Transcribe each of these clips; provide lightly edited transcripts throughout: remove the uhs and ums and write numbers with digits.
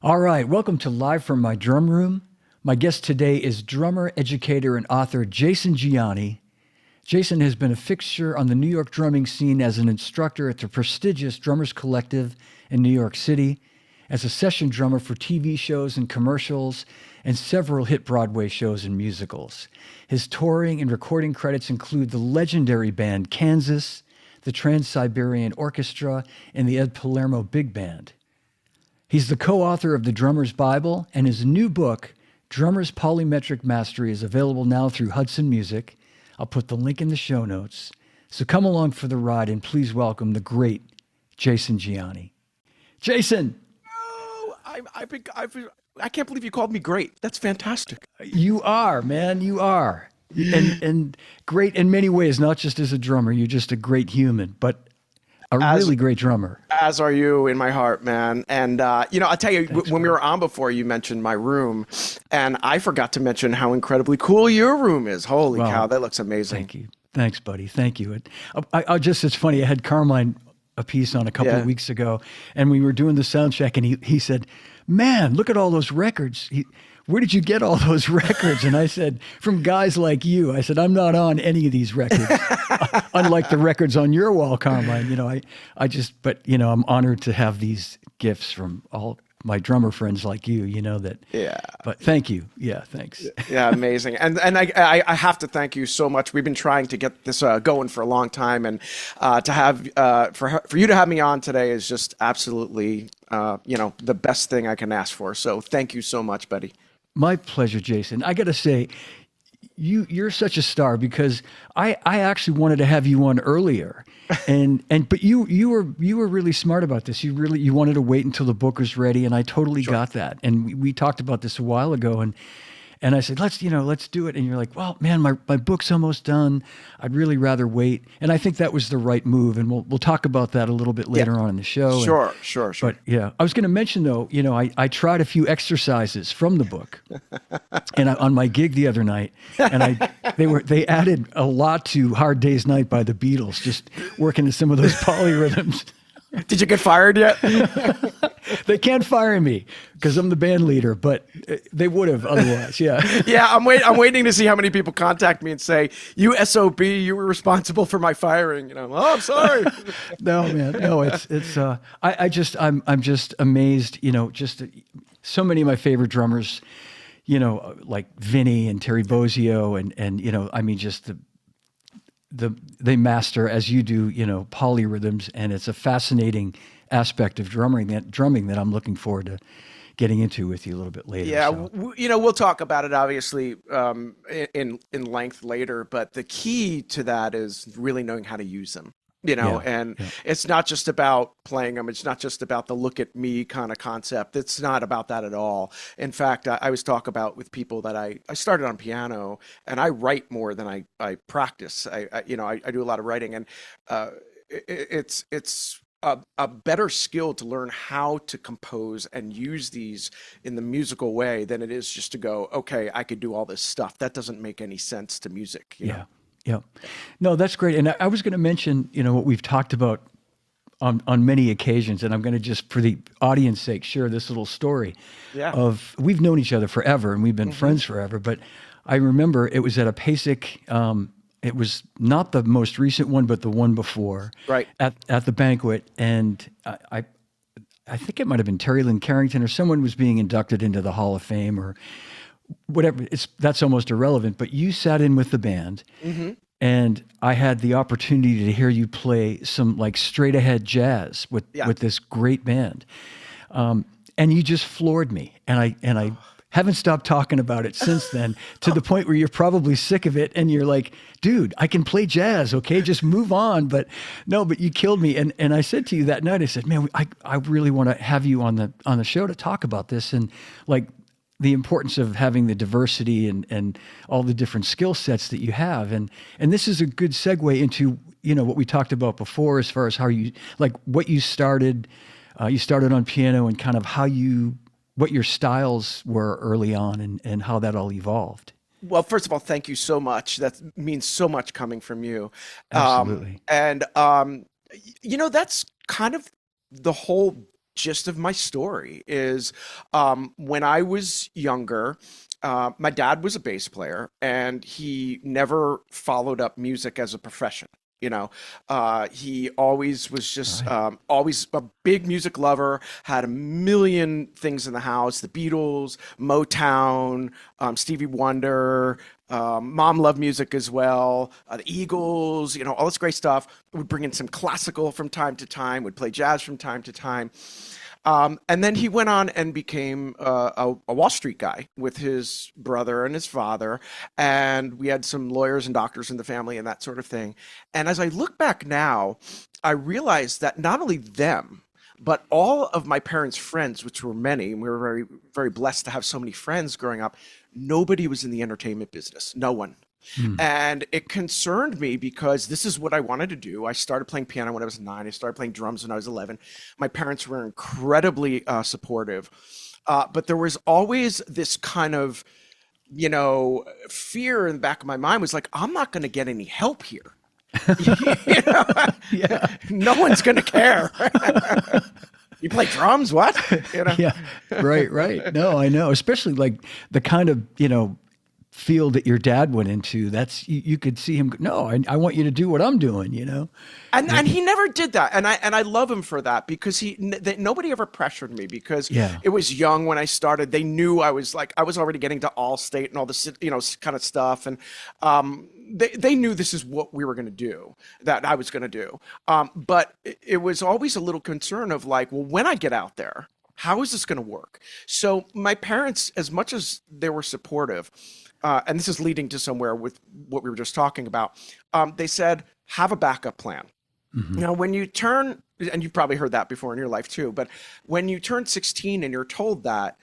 All right, welcome to Live from My Drum Room. My guest today is drummer, educator, and author Jason Gianni. Jason has been a fixture on the New York drumming scene as an instructor at the prestigious Drummers Collective in New York City, as a session drummer for TV shows and commercials, and several hit Broadway shows and musicals. His touring and recording credits include the legendary band Kansas, the Trans-Siberian Orchestra, and the Ed Palermo Big Band. He's the co-author of The Drummer's Bible, and his new book, Drummer's Polymetric Mastery, is available now through Hudson Music. I'll put the link in the show notes. So come along for the ride and please welcome the great Jason Gianni. Jason! Oh, I can't believe you called me great. That's fantastic. You are, man, you are. And great in many ways, not just as a drummer. You're just a great human, but a really great drummer. As are you in my heart, man. And, I'll tell you, Thanks, when we buddy. were on before, you mentioned my room, and I forgot to mention how incredibly cool your room is. Holy Wow. cow, that looks amazing. Thank you. Thanks, buddy. Thank you. It's funny. I had Carmine a piece on a couple of weeks ago, and we were doing the sound check, and he said, "Man, look at all those records. Where did you get all those records?" And I said, "From guys like you." I said, "I'm not on any of these records." Unlike the records on your wall, Carmine, I'm honored to have these gifts from all my drummer friends like you, that. Yeah. But thank you. Yeah, thanks. Yeah, amazing. And I have to thank you so much. We've been trying to get this going for a long time, and to have for you to have me on today is just absolutely the best thing I can ask for. So thank you so much, buddy. My pleasure, Jason. I got to say, you're such a star because I actually wanted to have you on earlier, but you were really smart about this. You wanted to wait until the book was ready, and I totally got that. And we talked about this a while ago, and I said, let's do it. And you're like, well, man, my book's almost done. I'd really rather wait. And I think that was the right move. And we'll talk about that a little bit later on in the show. Sure. But yeah, I was going to mention though, I tried a few exercises from the book and on my gig the other night, and they added a lot to Hard Day's Night by the Beatles, just working in some of those polyrhythms. Did you get fired yet? They can't fire me because I'm the band leader, but they would have otherwise. Yeah. Yeah, I'm waiting to see how many people contact me and say, "You SOB, you were responsible for my firing." Oh, I'm sorry. No, man. No, I'm just amazed. So many of my favorite drummers, like Vinny and Terry Bozzio, and just they master, as you do, polyrhythms, and it's a fascinating aspect of drumming that I'm looking forward to getting into with you a little bit later. Yeah, so. we'll talk about it obviously in length later, but the key to that is really knowing how to use them. It's not just about playing them. It's not just about the look at me kind of concept. It's not about that at all. In fact, I always talk about with people that I started on piano, and I write more than I practice. I do a lot of writing, and it's a better skill to learn how to compose and use these in the musical way than it is just to go, okay, I could do all this stuff. That doesn't make any sense to music. You know? Yeah. No, that's great. And I was going to mention, what we've talked about on many occasions, and I'm going to just, for the audience sake, share this little story of, we've known each other forever and we've been friends forever, but I remember it was at a PASIC, it was not the most recent one, but the one before, Right. at the banquet. And I think it might've been Terry Lynn Carrington or someone was being inducted into the Hall of Fame or whatever. That's almost irrelevant, but you sat in with the band, and I had the opportunity to hear you play some like straight ahead jazz with this great band. And you just floored me. And I haven't stopped talking about it since then, to the point where you're probably sick of it. And you're like, dude, I can play jazz. Okay. Just move on. But you killed me. And I said to you that night, I said, man, I really want to have you on the show to talk about this. And like, the importance of having the diversity and all the different skill sets that you have. And this is a good segue into, what we talked about before, as far as how you, like what you started on piano and kind of what your styles were early on and how that all evolved. Well, first of all, thank you so much. That means so much coming from you. Absolutely. That's kind of the whole gist of my story is when I was younger, my dad was a bass player and he never followed up music as a profession. He always was just Right. always a big music lover, had a million things in the house, the Beatles, Motown, Stevie Wonder. Mom loved music as well. The Eagles, all this great stuff. Would bring in some classical from time to time, would play jazz from time to time. And then he went on and became a Wall Street guy with his brother and his father. And we had some lawyers and doctors in the family and that sort of thing. And as I look back now, I realized that not only them, but all of my parents' friends, which were many, and we were very, very blessed to have so many friends growing up, nobody was in the entertainment business. No one. And it concerned me because this is what I wanted to do. I started playing piano when I was 9. I started playing drums when I was 11. My parents were incredibly supportive. But there was always this kind of, fear in the back of my mind was like, I'm not going to get any help here. You know? Yeah. No one's going to care. You play drums? What? Yeah. Right. No, I know. Especially like the kind of, field that your dad went into, that's you could see him. No, I want you to do what I'm doing. And he never did that, and I love him for that because nobody ever pressured me because it was young when I started. They knew I was already getting to Allstate and all this kind of stuff, and they knew this is what we were going to do, that I was going to do. But it was always a little concern of like, well, when I get out there, how is this going to work? So my parents, as much as they were supportive, and this is leading to somewhere with what we were just talking about, they said, have a backup plan. Now, when you turn, and you've probably heard that before in your life too, but when you turn 16 and you're told that,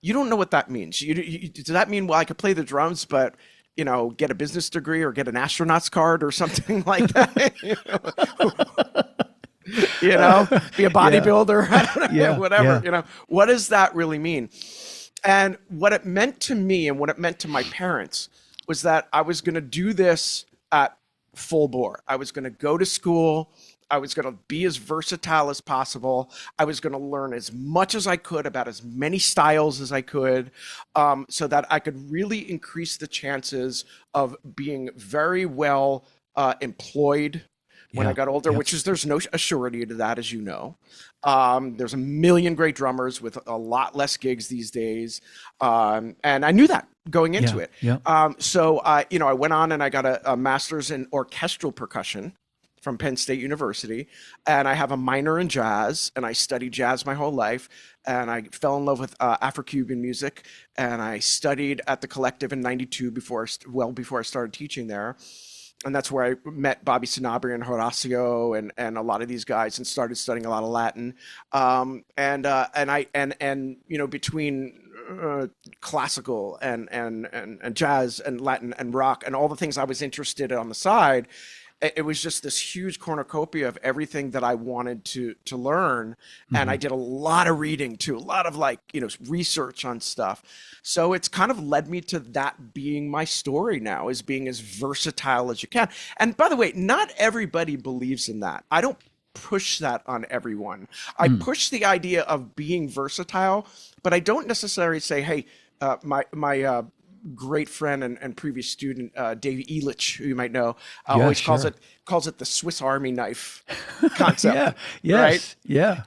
you don't know what that means. Does that mean, well, I could play the drums, but get a business degree or get an astronaut's card or something like that? Be a bodybuilder, I don't know, whatever. What does that really mean? And what it meant to me and what it meant to my parents was that I was going to do this at full bore. I was going to go to school. I was going to be as versatile as possible. I was going to learn as much as I could about as many styles as I could, so that I could really increase the chances of being very well employed when I got older, which is, there's no surety to that, as you know. There's a million great drummers with a lot less gigs these days. And I knew that going into it. So I went on and I got a master's in orchestral percussion from Penn State University. And I have a minor in jazz, and I studied jazz my whole life. And I fell in love with Afro-Cuban music. And I studied at the Collective in '92 before I started teaching there. And that's where I met Bobby Sanabria and Horacio and a lot of these guys, and started studying a lot of Latin. Between classical and jazz and Latin and rock and all the things I was interested in on the side, it was just this huge cornucopia of everything that I wanted to learn. And I did a lot of reading too, a lot of research on stuff. So it's kind of led me to that being my story now, is being as versatile as you can. And by the way, not everybody believes in that. I don't push that on everyone. I push the idea of being versatile, but I don't necessarily say, hey, my great friend and previous student, Dave Elich, who you might know, always calls it the Swiss Army knife concept. Right?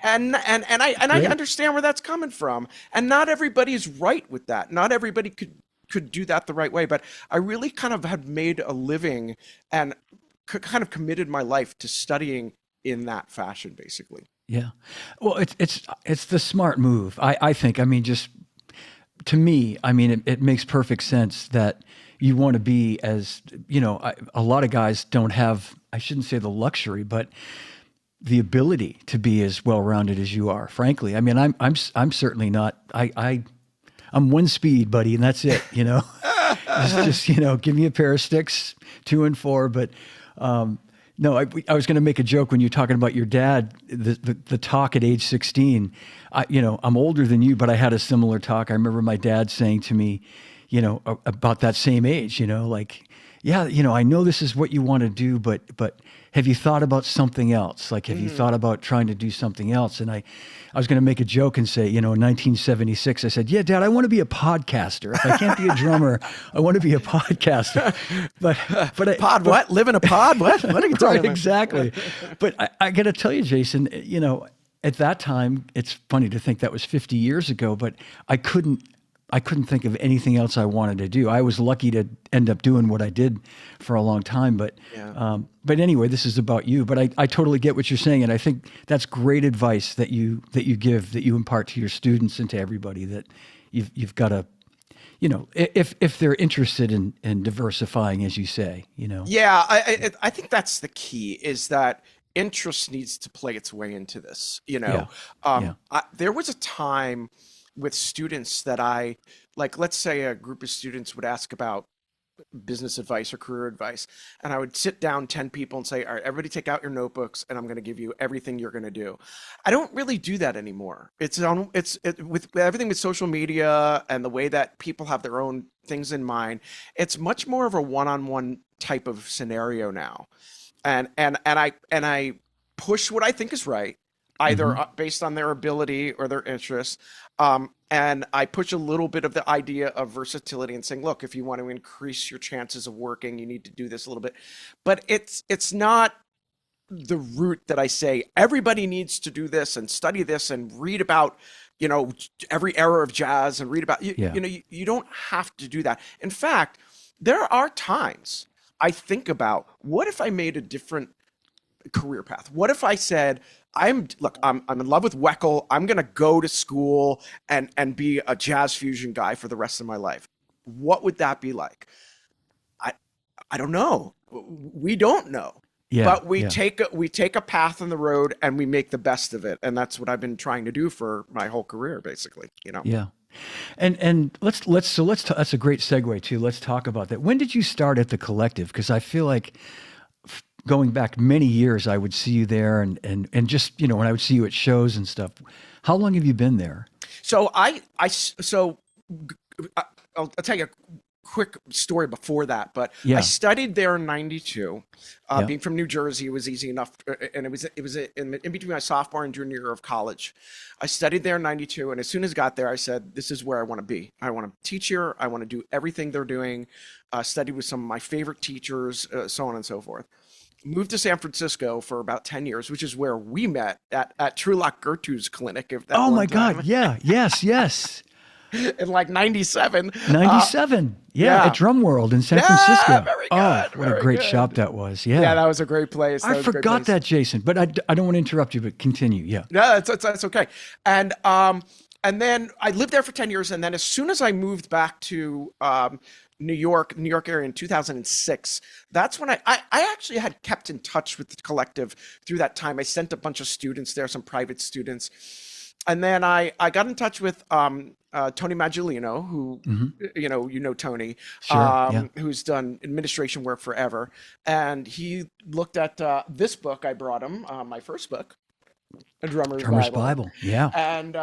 And I understand where that's coming from. And not everybody is right with that. Not everybody could do that the right way. But I really kind of had made a living and kind of committed my life to studying in that fashion, basically. Yeah. Well, it's the smart move. I think. I mean, just to me, I mean, it makes perfect sense that you want to be as, a lot of guys don't have, I shouldn't say the luxury, but the ability to be as well-rounded as you are, frankly. I mean, I'm certainly not, I'm one speed, buddy, and that's it, just give me a pair of sticks, 2 and 4, but, no, I was going to make a joke when you're talking about your dad, the talk at age 16. I'm older than you, but I had a similar talk. I remember my dad saying to me, about that same age, yeah, I know this is what you want to do, but have you thought about something else? Like, have you thought about trying to do something else? And I was going to make a joke and say, in 1976, I said, yeah, Dad, I want to be a podcaster. If I can't be a drummer, I want to be a podcaster. Pod what? Live in a pod? What? What are you talking right, about? exactly. But I got to tell you, Jason, at that time, it's funny to think that was 50 years ago, but I couldn't think of anything else I wanted to do. I was lucky to end up doing what I did for a long time. But anyway, this is about you. But I totally get what you're saying, and I think that's great advice that you give, that you impart to your students and to everybody, that you've got to, if they're interested in diversifying, as you say, Yeah, I think that's the key, is that interest needs to play its way into this. There was a time with students that let's say a group of students would ask about business advice or career advice, and I would sit down 10 people and say, all right, everybody take out your notebooks and I'm going to give you everything you're going to do. I don't really do that anymore. With everything with social media and the way that people have their own things in mind, it's much more of a one-on-one type of scenario now. And I push what I think is right, either based on their ability or their interests. And I push a little bit of the idea of versatility and saying, look, if you want to increase your chances of working, you need to do this a little bit. But it's not the route that I say everybody needs to do this and study this and read about, every era of jazz and read about, you don't have to do that. In fact, there are times I think about, what if I made a different career path? What if I said, I'm in love with Weckl. I'm going to go to school and be a jazz fusion guy for the rest of my life. What would that be like? I don't know. We don't know. Yeah, but we take a path on the road and we make the best of it. And that's what I've been trying to do for my whole career, basically, Yeah. And let's that's a great segue too. Let's talk about that. When did you start at the Collective? Because I feel like, going back many years, I would see you there, and just, when I would see you at shows and stuff. How long have you been there? So I'll tell you a quick story before that, but I studied there in '92. Being from New Jersey, it was easy enough, and it was in between my sophomore and junior year of college. I studied there in '92, and as soon as I got there, I said, this is where I want to be. I want to teach here. I want to do everything they're doing. Studied with some of my favorite teachers, so on and so forth. Moved to San Francisco for about 10 years, which is where we met at Trulock Gertu's clinic. Oh my God. Yeah. Yes. In like 97. 97. At Drum World in San Francisco. Very good. Oh, what a great good. shop that was. Yeah. Yeah, that was a great place. I forgot that, Jason, but I don't want to interrupt you, but continue. Yeah. No, that's okay. And then I lived there for 10 years. And then as soon as I moved back to New York area in 2006, that's when I actually had kept in touch with the Collective through that time. I sent a bunch of students there, some private students. And then I got in touch with Tony Maggiolino, who, Tony, sure, who's done administration work forever. And he looked at this book I brought him, my first book, A Drummer's Bible. Yeah. And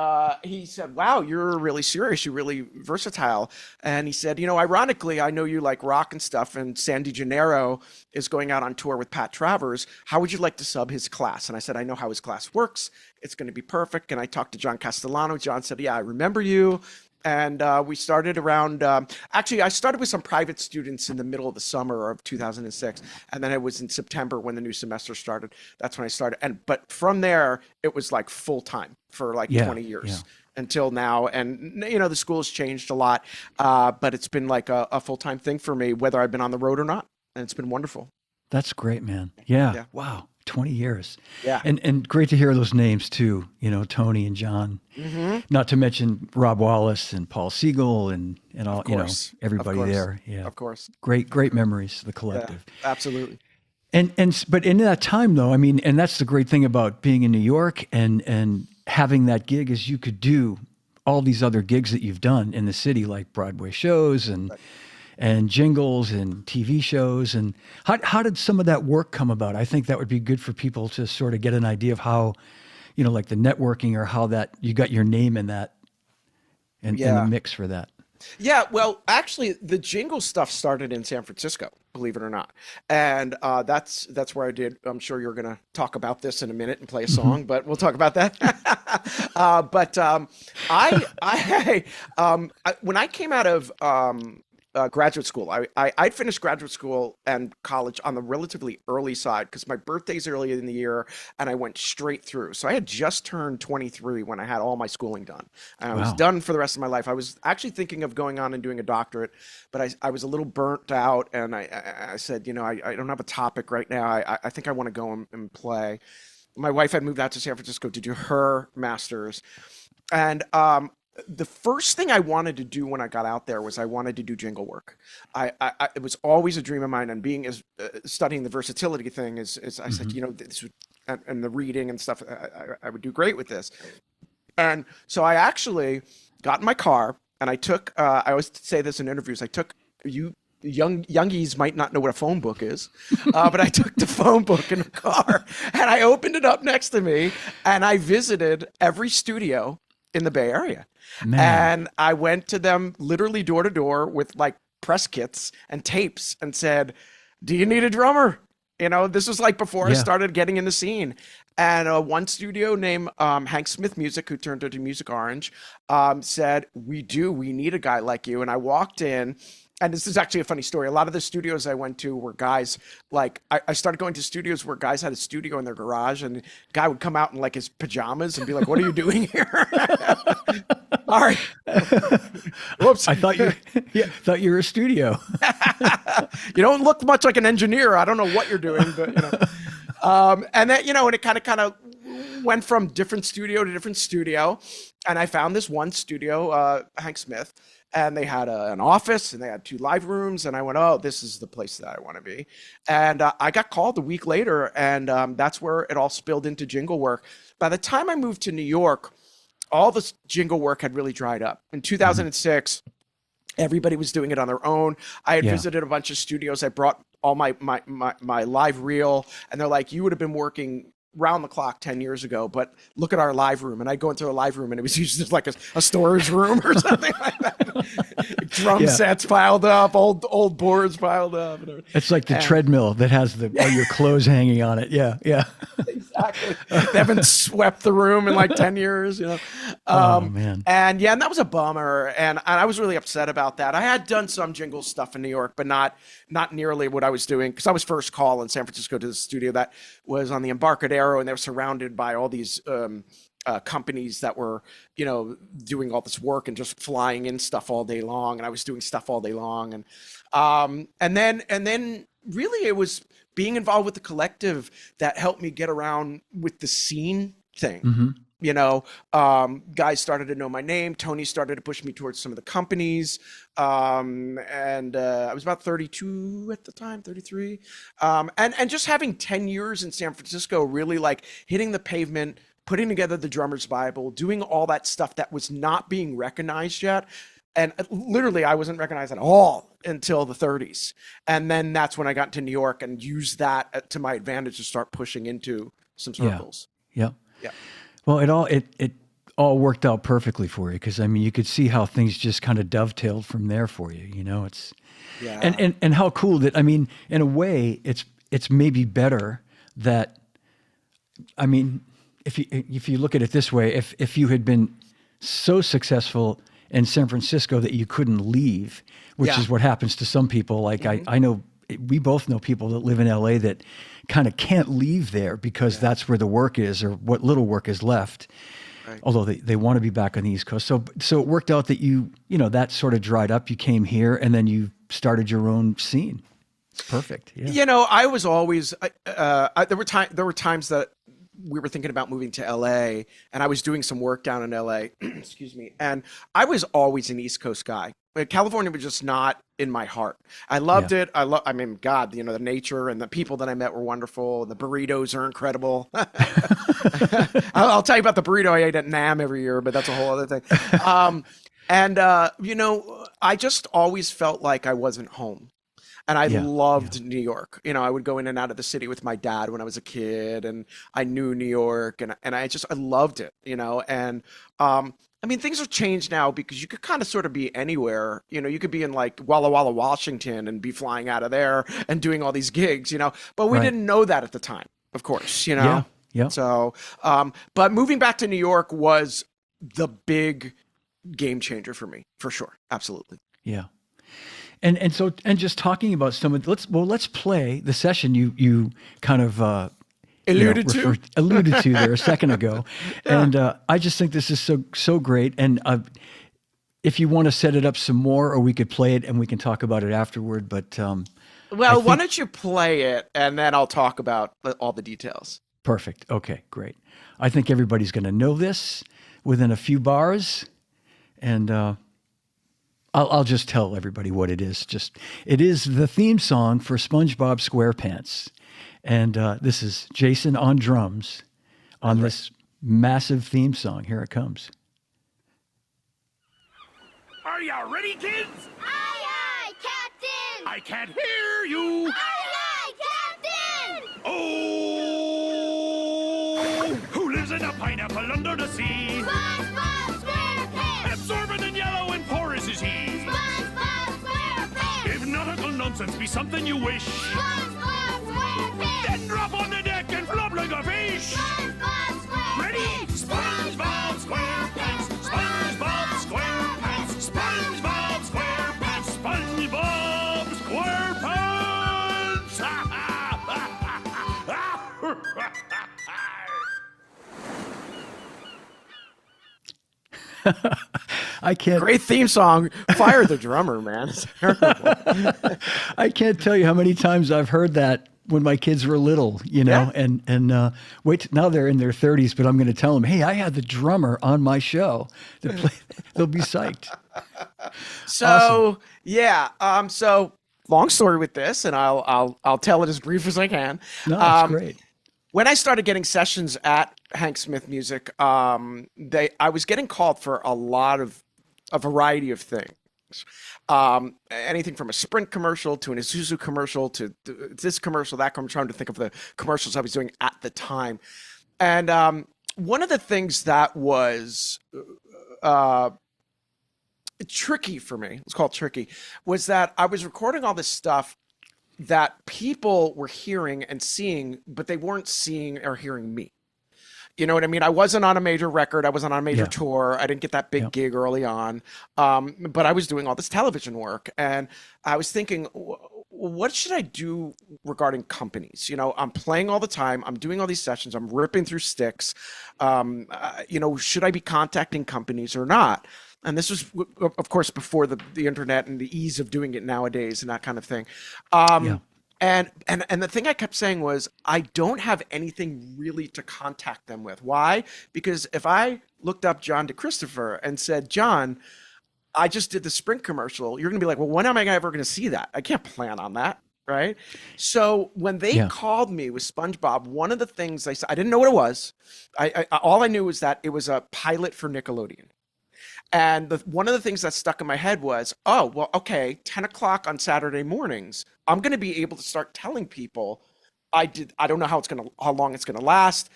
he said, wow, you're really serious. You're really versatile. And he said, ironically, I know you like rock and stuff, and Sandy Gennaro is going out on tour with Pat Travers. How would you like to sub his class? And I said, I know how his class works. It's going to be perfect. And I talked to John Castellano. John said, yeah, I remember you. And we started around, actually, I started with some private students in the middle of the summer of 2006. And then it was in September when the new semester started. That's when I started. But from there, it was like full time for like 20 years until now. And, the school has changed a lot. But it's been like a full-time thing for me, whether I've been on the road or not. And it's been wonderful. That's great, man. Yeah. Wow. 20 years. Yeah. And great to hear those names too, Tony and John, not to mention Rob Wallace and Paul Siegel and all, everybody there. Yeah. Of course. Great memories, the Collective. Yeah, absolutely. But in that time though, I mean, and that's the great thing about being in New York and having that gig, is you could do all these other gigs that you've done in the city, like Broadway shows and jingles and TV shows. And how did some of that work come about? I think that would be good for people to sort of get an idea of how, like the networking, or how that you got your name in that and the mix for that. Yeah, well, actually, the jingle stuff started in San Francisco. believe it or not. And that's where I did. I'm sure you're going to talk about this in a minute and play a Mhm. song, but we'll talk about that. But when I came out of graduate school, I'd finished graduate school and college on the relatively early side because my birthday's early in the year, and I went straight through. So I had just turned 23 when I had all my schooling done, and I was Wow. done for the rest of my life. I was actually thinking of going on and doing a doctorate, but I was a little burnt out, and I said, I don't have a topic right now. I think I want to go and play. My wife had moved out to San Francisco to do her master's, and the first thing I wanted to do when I got out there was I wanted to do jingle work. It was always a dream of mine, and being as studying the versatility thing is I said, Hmm. this would, and the reading and stuff, I would do great with this. And so I actually got in my car and I took, I always say this in interviews, I took you. Youngies might not know what a phone book is, but I took the phone book in the car and I opened it up next to me and I visited every studio in the Bay Area. Man. And I went to them literally door to door with like press kits and tapes and said, "Do you need a drummer?" This was like before I Yeah. started getting in the scene. And one studio named Hank Smith Music, who turned into Music Orange, said, "We do. We need a guy like you." And I walked in, and this is actually a funny story. A lot of the studios I went to were guys like I started going to studios where guys had a studio in their garage, and the guy would come out in like his pajamas and be like, "What are you doing here?" All right. Whoops. I thought you, yeah, thought you were a studio. You don't look much like an engineer. I don't know what you're doing, but and then and it kind of went from different studio to different studio, and I found this one studio, Hank Smith, and they had an office and they had two live rooms, and I went, "Oh, this is the place that I want to be." And I got called a week later, and that's where it all spilled into jingle work. By the time I moved to New York, all this jingle work had really dried up. In Mhm. 2006, everybody was doing it on their own. I had Yeah. visited a bunch of studios. I brought all my live reel, and they're like, "You would have been working round the clock 10 years ago, but look at our live room." And I go into a live room and it was usually just like a storage room or something like that. Drum Yeah. sets piled up, old boards piled up. It's like the And treadmill that has all your clothes hanging on it. Yeah. Yeah. exactly. They haven't swept the room in like 10 years. Oh, Um, man. and yeah, and that was a bummer. And I was really upset about that. I had done some jingle stuff in New York, but not nearly what I was doing because I was first call in San Francisco to the studio that was on the Embarcadero, and they were surrounded by all these companies that were, doing all this work and just flying in stuff all day long. And I was doing stuff all day long. And then really it was being involved with the collective that helped me get around with the scene thing. Hmm. Guys started to know my name. Tony started to push me towards some of the companies. And I was about 32 at the time, 33. And just having 10 years in San Francisco, really like hitting the pavement, putting together the drummer's Bible, doing all that stuff that was not being recognized yet. And literally, I wasn't recognized at all until the 30s. And then that's when I got to New York and used that to my advantage to start pushing into some Yeah. circles. Yeah. Yeah. Well, it all worked out perfectly for you because I mean you could see how things just kind of dovetailed from there for you. It's and Yeah. and how cool that I mean in a way it's maybe better that I mean if you look at it this way, if you had been so successful in San Francisco that you couldn't leave, which Yeah. is what happens to some people. Like Hmm. I know we both know people that live in LA that kind of can't leave there because Yeah. that's where the work is or what little work is left. Right. Although they want to be back on the East Coast. So it worked out that that sort of dried up. You came here and then you started your own scene. It's perfect. Yeah. I was always there were times that we were thinking about moving to LA, and I was doing some work down in LA. Excuse me. And I was always an East Coast guy. Like, California was just not in my heart. I Yeah. loved it. I mean, God, the nature and the people that I met were wonderful. The burritos are incredible. I'll tell you about the burrito I ate at Nam every year, but that's a whole other thing. I just always felt like I wasn't home. And I Yeah. Yeah. loved New York. I would go in and out of the city with my dad when I was a kid, and I knew New York, and I loved it. And I mean, things have changed now because you could kind of sort of be anywhere. You could be in like Walla Walla, Washington and be flying out of there and doing all these gigs, but we Right. didn't know that at the time, of course, Yeah. Yeah. So, but moving back to New York was the big game changer for me, for sure. Absolutely. Yeah. And just talking about some of let's play the session you kind of Alluded to there a second ago. Yeah. And I just think this is so great. And if you want to set it up some more, or we could play it and we can talk about it afterward. But why don't you play it and then I'll talk about all the details. Perfect. Okay, great. I think everybody's going to know this within a few bars, and I'll just tell everybody what it is. It is the theme song for SpongeBob SquarePants. And this is Jason on drums on this massive theme song. Here it comes. Are you ready, kids? Aye, aye, Captain! I can't hear you. Aye, aye, Captain! Oh! Who lives in a pineapple under the sea? SpongeBob SquarePants! Absorbent and yellow and porous is he. SpongeBob SquarePants! If nautical nonsense be something you wish, SpongeBob SquarePants! then drop on the deck and flop like a fish. SpongeBob SquarePants! Ready? SpongeBob SquarePants, SpongeBob SquarePants, SpongeBob SquarePants, SpongeBob SquarePants! I can't. Great theme song. Fire the drummer, man. It's terrible. I can't tell you how many times I've heard that when my kids were little, Yeah. and wait, now they're in their 30s, but I'm going to tell them, hey, I had the drummer on my show to play. They'll be psyched. So Awesome. yeah, so long story with this, and I'll tell it as brief as I can. No, it's great. When I started getting sessions at Hank Smith Music, I was getting called for a variety of things. Anything from a Sprint commercial to an Isuzu commercial to this commercial, that commercial. I'm trying to think of the commercials I was doing at the time. And one of the things that was tricky for me, let's call it tricky, was that I was recording all this stuff that people were hearing and seeing, but they weren't seeing or hearing me. You know what I mean? I wasn't on a major record. I wasn't on a major tour. I didn't get that big gig early on. But I was doing all this television work. And I was thinking, what should I do regarding companies? I'm playing all the time. I'm doing all these sessions. I'm ripping through sticks. Should I be contacting companies or not? And this was, of course, before the internet and the ease of doing it nowadays and that kind of thing. And the thing I kept saying was, I don't have anything really to contact them with. Why? Because if I looked up John DeChristopher and said, John, I just did the Sprint commercial, you're going to be like, well, when am I ever going to see that? I can't plan on that. Right. So when they called me with SpongeBob, one of the things they said, I didn't know what it was. All I knew was that it was a pilot for Nickelodeon. And one of the things that stuck in my head was, oh, well, okay, 10 o'clock on Saturday mornings, I'm going to be able to start telling people I don't know how long it's going to last.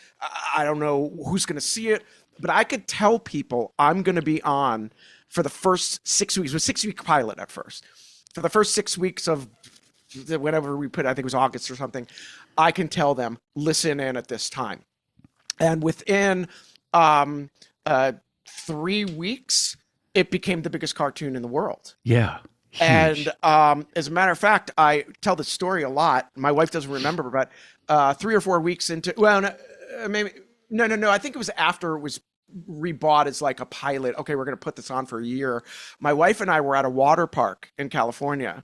I don't know who's going to see it, but I could tell people I'm going to be on for the first 6 weeks. It was a 6-week pilot at first. For the first 6 weeks of whenever we put, I think it was August or something, I can tell them, listen in at this time. And within 3 weeks, it became the biggest cartoon in the world. Yeah. Huge. And as a matter of fact, I tell the story a lot. My wife doesn't remember, but 3 or 4 weeks into, well, no, maybe, no. I think it was after it was rebought as like a pilot. Okay, we're going to put this on for a year. My wife and I were at a water park in California.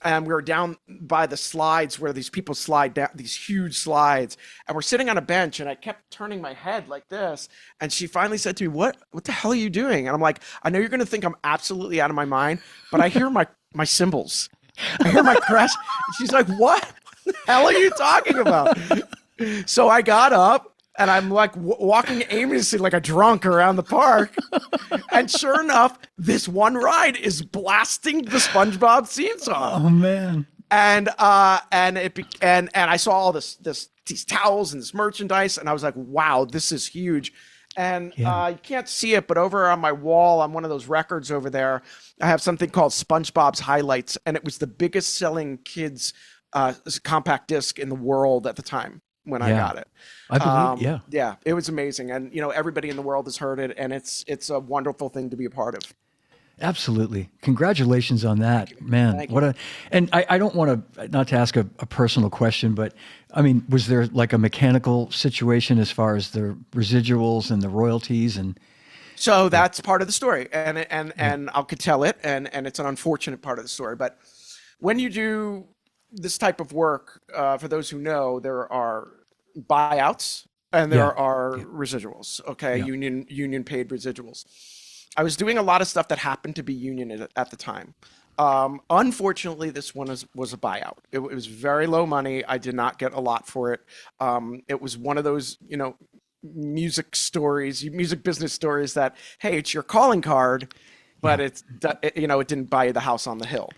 And we were down by the slides where these people slide down, these huge slides. And we're sitting on a bench, and I kept turning my head like this. And she finally said to me, what the hell are you doing? And I'm like, I know you're going to think I'm absolutely out of my mind, but I hear my cymbals. I hear my crash. She's like, what the hell are you talking about? So I got up. And I'm like walking aimlessly like a drunk around the park. And sure enough, this one ride is blasting the SpongeBob theme song. Oh man. And I saw all these towels and this merchandise, and I was like, wow, this is huge. And Yeah. you can't see it, but over on my wall on one of those records over there, I have something called SpongeBob's Highlights, and it was the biggest selling kids compact disc in the world at the time when I Yeah. got it. I believe, yeah. Yeah, it was amazing, and everybody in the world has heard it, and it's a wonderful thing to be a part of. Absolutely. Congratulations on that, man. Thank What you. a, and I don't want to, not to ask a personal question, but I mean, was there like a mechanical situation as far as the residuals and the royalties and, So that's part of the story, and I could tell it, and it's an unfortunate part of the story. But when you do this type of work, for those who know, there are buyouts and Yeah. there are residuals. Okay, Yeah. union paid residuals. I was doing a lot of stuff that happened to be union at the time. Unfortunately, this one was a buyout. It was very low money. I did not get a lot for it. It was one of those, music stories, music business stories that, hey, it's your calling card, but it didn't buy you the house on the hill.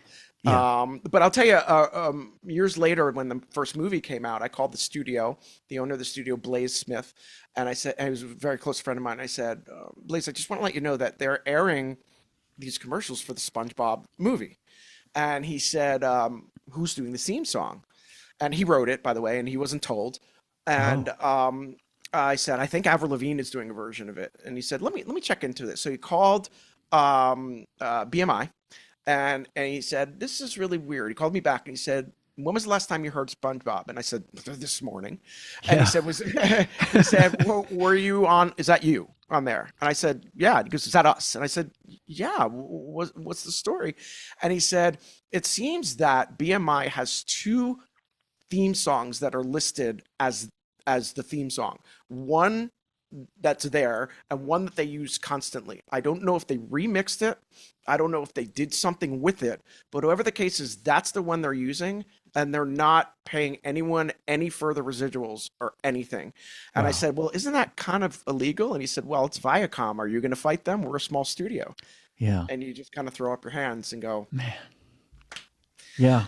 Yeah. But I'll tell you, years later, when the first movie came out, I called the studio, the owner of the studio, Blaze Smith, and I said, and he was a very close friend of mine. I said, Blaze, I just want to let you know that they're airing these commercials for the SpongeBob movie. And he said, who's doing the theme song? And he wrote it, by the way, and he wasn't told. And I said, I think Avril Lavigne is doing a version of it. And he said, let me check into this. So he called BMI. And he said, this is really weird. He called me back and he said, when was the last time you heard SpongeBob? And I said, this morning. And he said, he said, well, were you on, is that you on there? And I said, yeah. He goes, is that us? And I said, yeah, what's the story? And he said, it seems that BMI has two theme songs that are listed as the theme song. One that's there and one that they use constantly. I don't know if they remixed it. I don't know if they did something with it, but whoever the case is, that's the one they're using, and they're not paying anyone any further residuals or anything. And I said, well, isn't that kind of illegal? And he said, well, it's Viacom. Are you going to fight them? We're a small studio. Yeah. And you just kind of throw up your hands and go, Man. Yeah.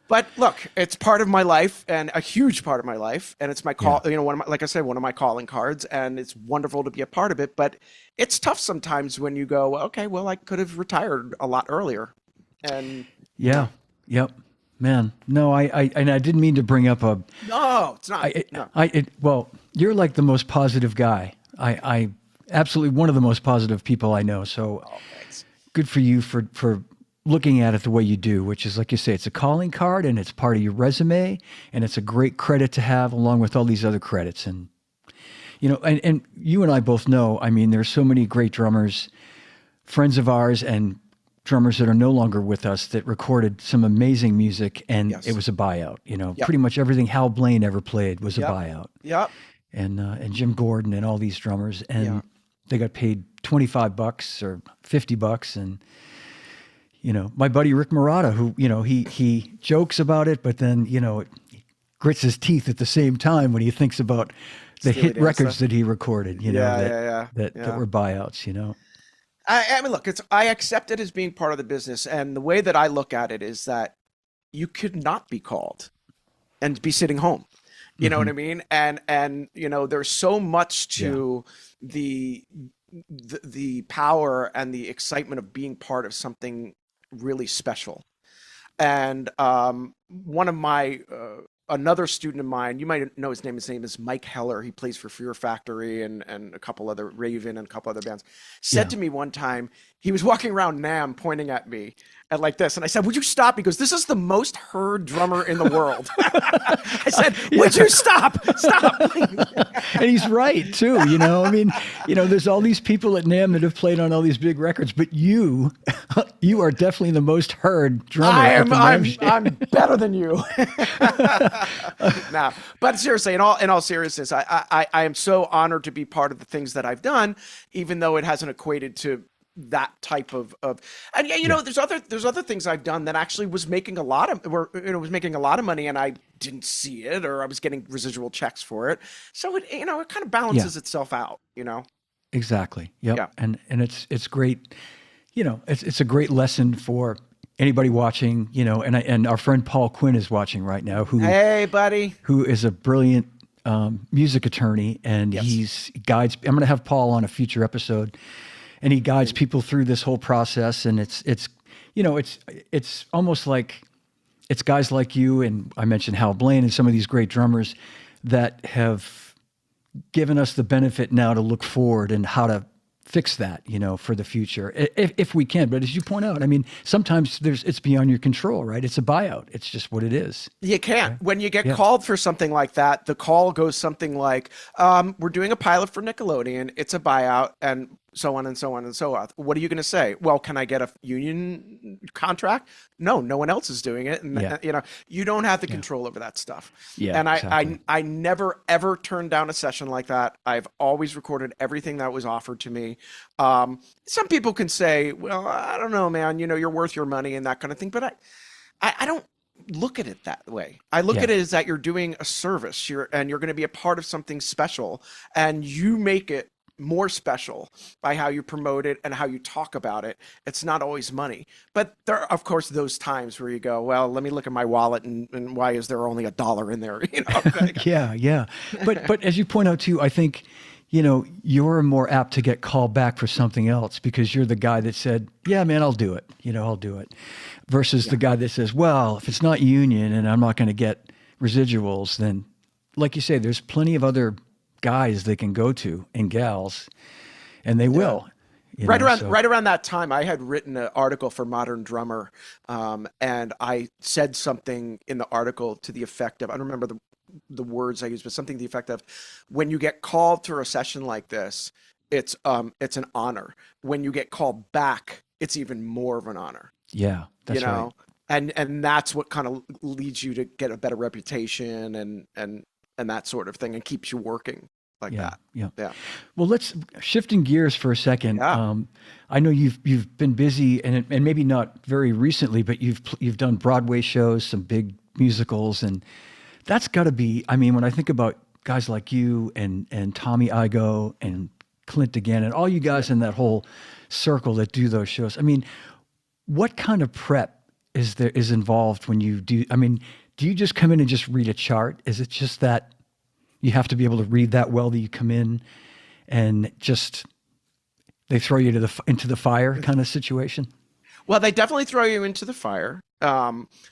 But look, it's part of my life and a huge part of my life. And it's my call, like I said, one of my calling cards, and it's wonderful to be a part of it. But it's tough sometimes when you go, okay, well, I could have retired a lot earlier. And Yeah. Yep. Man. No, and I didn't mean to bring up a, no, it's not. No. well, you're like the most positive guy. I absolutely one of the most positive people I know. So Thanks. good for you for looking at it the way you do, which is like you say, it's a calling card and it's part of your resume, and it's a great credit to have along with all these other credits. And, and you and I both know, I mean, there's so many great drummers, friends of ours and drummers that are no longer with us that recorded some amazing music, and Yes. it was a buyout. Yep. Pretty much everything Hal Blaine ever played was a Yep. buyout. Yep. And Jim Gordon and all these drummers, and Yeah. they got paid $25 or $50, and my buddy Rick Murata, who he jokes about it, but then grits his teeth at the same time when he thinks about the Steely hit Dan records stuff. that he recorded. That Yeah. were buyouts. I mean, look, I accept it as being part of the business. And the way that I look at it is that you could not be called and be sitting home. You know what I mean? And there's so much to the power and the excitement of being part of something really special. And one of my another student of mine, you might know his name. His name is Mike Heller. He plays for Fear Factory and a couple other Raven and a couple other bands. Said to me one time, he was walking around NAMM pointing at me and like this, and I said, "Would you stop?" He goes, "This is the most heard drummer in the world." I said, "Would you stop? Stop!" And he's right too. I mean, there's all these people at NAMM that have played on all these big records, but you are definitely the most heard drummer. I'm better than you. Nah, but seriously, in all seriousness, I am so honored to be part of the things that I've done, even though it hasn't equated to that type of and there's other things I've done that actually was making a lot of money, and I didn't see it, or I was getting residual checks for it. So it kind of balances itself out, Exactly. Yep. Yeah. And it's great. It's a great lesson for anybody watching, and our friend Paul Quinn is watching right now, Hey, buddy. who is a brilliant music attorney, and Yes. he guides. I'm going to have Paul on a future episode, and he guides people through this whole process. And it's almost like it's guys like you, and I mentioned Hal Blaine and some of these great drummers that have given us the benefit now to look forward and how to fix that, for the future, if we can. But as you point out, I mean, sometimes it's beyond your control, right? It's a buyout. It's just what it is. You can't. Right? When you get called for something like that, the call goes something like, we're doing a pilot for Nickelodeon. It's a buyout, and so on and so on and so on. What are you going to say? Well, can I get a union contract? No one else is doing it. And, you don't have the control over that stuff. Yeah, and exactly. I never, ever turned down a session like that. I've always recorded everything that was offered to me. Some people can say, well, I don't know, man, you're worth your money and that kind of thing. But I don't look at it that way. I look at it as that you're doing a service, and you're going to be a part of something special, and you make it more special by how you promote it and how you talk about it. It's not always money, but there are, of course, those times where you go, well, let me look at my wallet and why is there only $1 in there? Yeah. But as you point out too, I think, you're more apt to get called back for something else because you're the guy that said, yeah, man, I'll do it. I'll do it. Versus the guy that says, well, if it's not union and I'm not going to get residuals, then like you say, there's plenty of other guys they can go to and gals, and they will. Right around that time, I had written an article for Modern Drummer, and I said something in the article to the effect of, I don't remember the words I used, but something to the effect of, when you get called to a session like this, it's an honor. When you get called back, it's even more of an honor. Yeah, that's right. And that's what kind of leads you to get a better reputation and that sort of thing, and keeps you working like that. Yeah. Well, let's shifting gears for a second. Yeah. I know you've been busy, and maybe not very recently, but you've done Broadway shows, some big musicals, and that's got to be. I mean, when I think about guys like you and Tommy Igoe and Clint again, and all you guys in that whole circle that do those shows. I mean, what kind of prep is involved when you do? I mean, do you just come in and just read a chart? Is it just that you have to be able to read that well that you come in and just they throw you into the fire kind of situation? Well, they definitely throw you into the fire.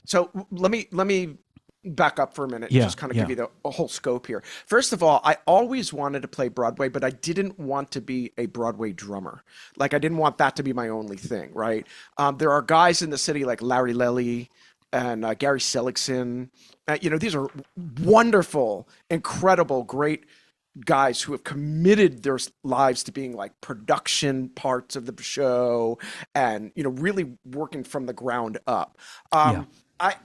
So let me back up for a minute and just kind of give you the whole scope here. First of all, I always wanted to play Broadway, but I didn't want to be a Broadway drummer. Like, I didn't want that to be my only thing, right? There are guys in the city like Larry Lely and Gary Seligson. These are wonderful, incredible, great guys who have committed their lives to being like production parts of the show and, really working from the ground up.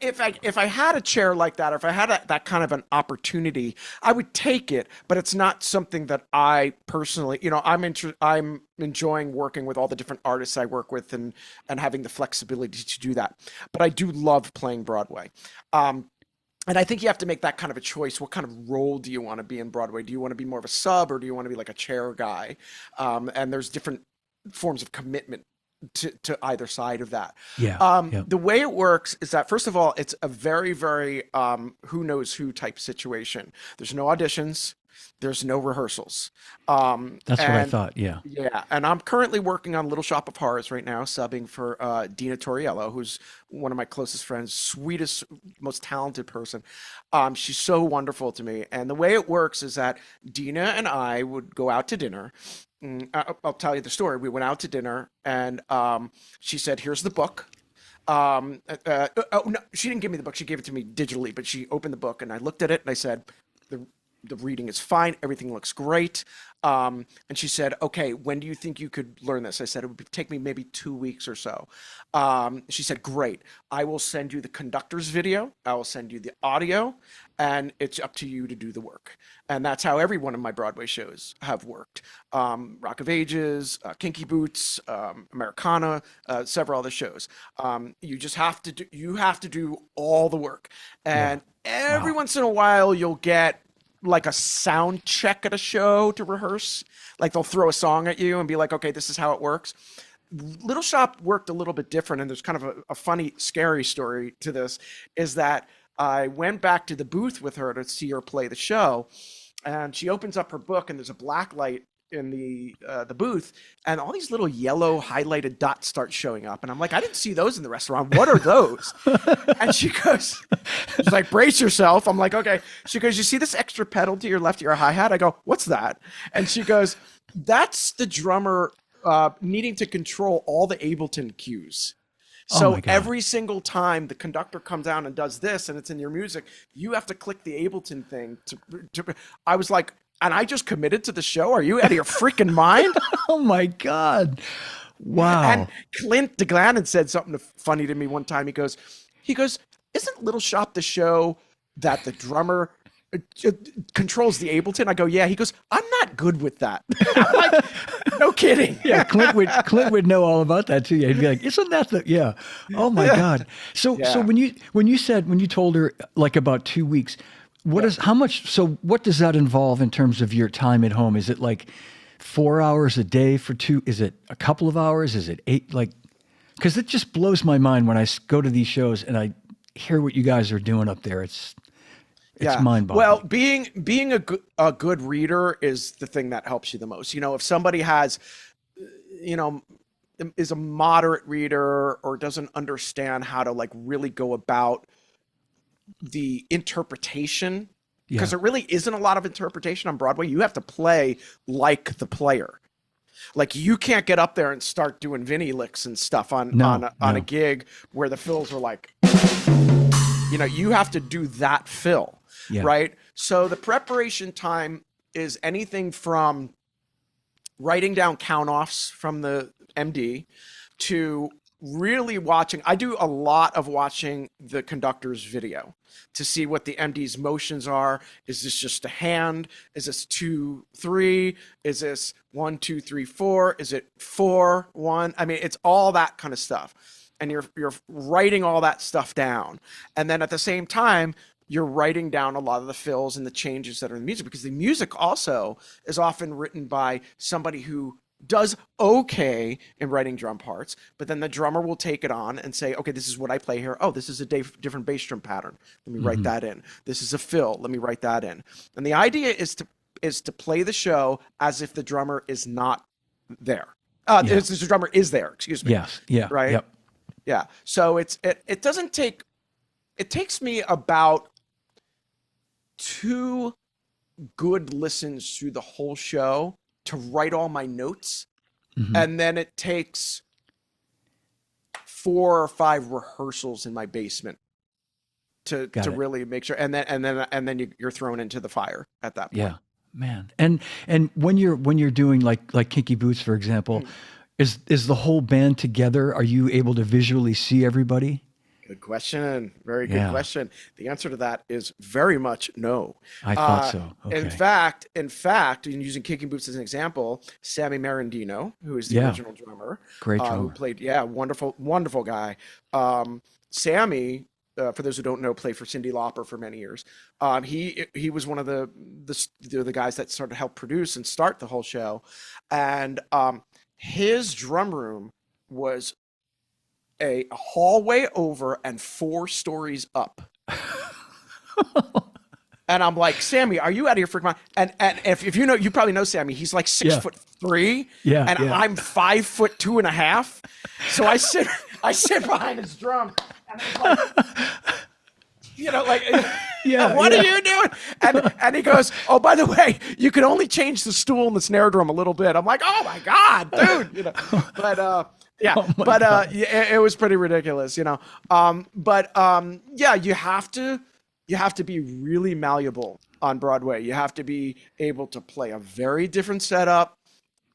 If I had a chair like that, or if I had that kind of an opportunity, I would take it, but it's not something that I personally, I'm enjoying working with all the different artists I work with and having the flexibility to do that. But I do love playing Broadway. And I think you have to make that kind of a choice. What kind of role do you want to be in Broadway? Do you want to be more of a sub, or do you want to be like a chair guy? And there's different forms of commitment to either side of that. The way it works is that, first of all, it's a very, very who knows who type situation. There's no auditions. There's no rehearsals. That's what I thought. Yeah. And I'm currently working on Little Shop of Horrors right now, subbing for Dina Torriello, who's one of my closest friends, sweetest, most talented person. She's so wonderful to me. And the way it works is that Dina and I would go out to dinner. I'll tell you the story. We went out to dinner, and she said, "Here's the book." No, she didn't give me the book. She gave it to me digitally, but she opened the book, and I looked at it, and I said, the reading is fine. Everything looks great. And she said, okay, when do you think you could learn this? I said, it would take me maybe 2 weeks or so. She said, great. I will send you the conductor's video. I will send you the audio, and it's up to you to do the work. And that's how every one of my Broadway shows have worked. Rock of Ages, Kinky Boots, Americana, several other shows. You just have to do all the work. And every once in a while, you'll get like a sound check at a show to rehearse. Like, they'll throw a song at you and be like, okay, this is how it works. Little Shop worked a little bit different, and there's kind of a funny, scary story to this, is that I went back to the booth with her to see her play the show, and she opens up her book, and there's a black light in the booth, and all these little yellow highlighted dots start showing up, and I'm like, I didn't see those in the restaurant. What are those? And she's like, brace yourself. I'm like, okay. She goes, you see this extra pedal to your left of your hi-hat? I go, what's that? And she goes, that's the drummer needing to control all the Ableton cues. So every single time the conductor comes down and does this, and it's in your music, you have to click the Ableton thing to I was like, and I just committed to the show. Are you out of your freaking mind? Oh my God. Wow. And Clint DeGlannon said something funny to me one time. He goes, isn't Little Shop the show that the drummer controls the Ableton? I go, yeah. He goes, I'm not good with that. I'm like, no kidding. Yeah, Clint would know all about that too. Yeah, he'd be like, isn't that the yeah? Oh my God. So when you told her like about 2 weeks, what does that involve in terms of your time at home? Is it like 4 hours a day for two? Is it a couple of hours? Is it 8? Like, because it just blows my mind when I go to these shows and I hear what you guys are doing up there. It's mind-boggling. Well, being a good reader is the thing that helps you the most. You know, if somebody has, you know, is a moderate reader or doesn't understand how to like really go about the interpretation, because there really isn't a lot of interpretation on Broadway. You have to play like the player. Like you can't get up there and start doing Vinny licks and stuff on a gig where the fills are like, you know, you have to do that fill, right? So the preparation time is anything from writing down count-offs from the MD to really watching. I do a lot of watching the conductor's video to see what the MD's motions are. Is this just a hand? Is this 2, 3? Is this 1, 2, 3, 4? Is it 4, 1? I mean, it's all that kind of stuff. And you're writing all that stuff down. And then at the same time, you're writing down a lot of the fills and the changes that are in the music, because the music also is often written by somebody who does okay in writing drum parts, but then the drummer will take it on and say, okay, this is what I play here. Oh, this is a different bass drum pattern. Let me write that in. This is a fill. Let me write that in. And the idea is to play the show as if the drummer is not there. The drummer is there, excuse me. Yes. Yeah. Right? Yep. Yeah. So it takes me about 2 good listens through the whole show to write all my notes. And then it takes 4 or 5 rehearsals in my basement to really make sure. And then you're thrown into the fire at that point. Yeah, man. And when you're doing like Kinky Boots, for example, is the whole band together? Are you able to visually see everybody? Good question. Very good question. The answer to that is very much no. I thought so. Okay. In fact, and using Kicking Boots as an example, Sammy Marandino, who is the original drummer, great drummer, who played, wonderful guy. Sammy, for those who don't know, played for Cyndi Lauper for many years. He was one of the guys that started to help produce and start the whole show, and his drum room was a hallway over and 4 stories up. And I'm like, Sammy, are you out of your freaking mind? And if you know, you probably know Sammy. He's like 6'3", and I'm 5'2.5". So I sit behind his drum, and I'm like, you know, like, what are you doing? And he goes, oh, by the way, you can only change the stool and the snare drum a little bit. I'm like, oh my God, dude, you know, but. It was pretty ridiculous, you know. You have to be really malleable on Broadway. You have to be able to play a very different setup,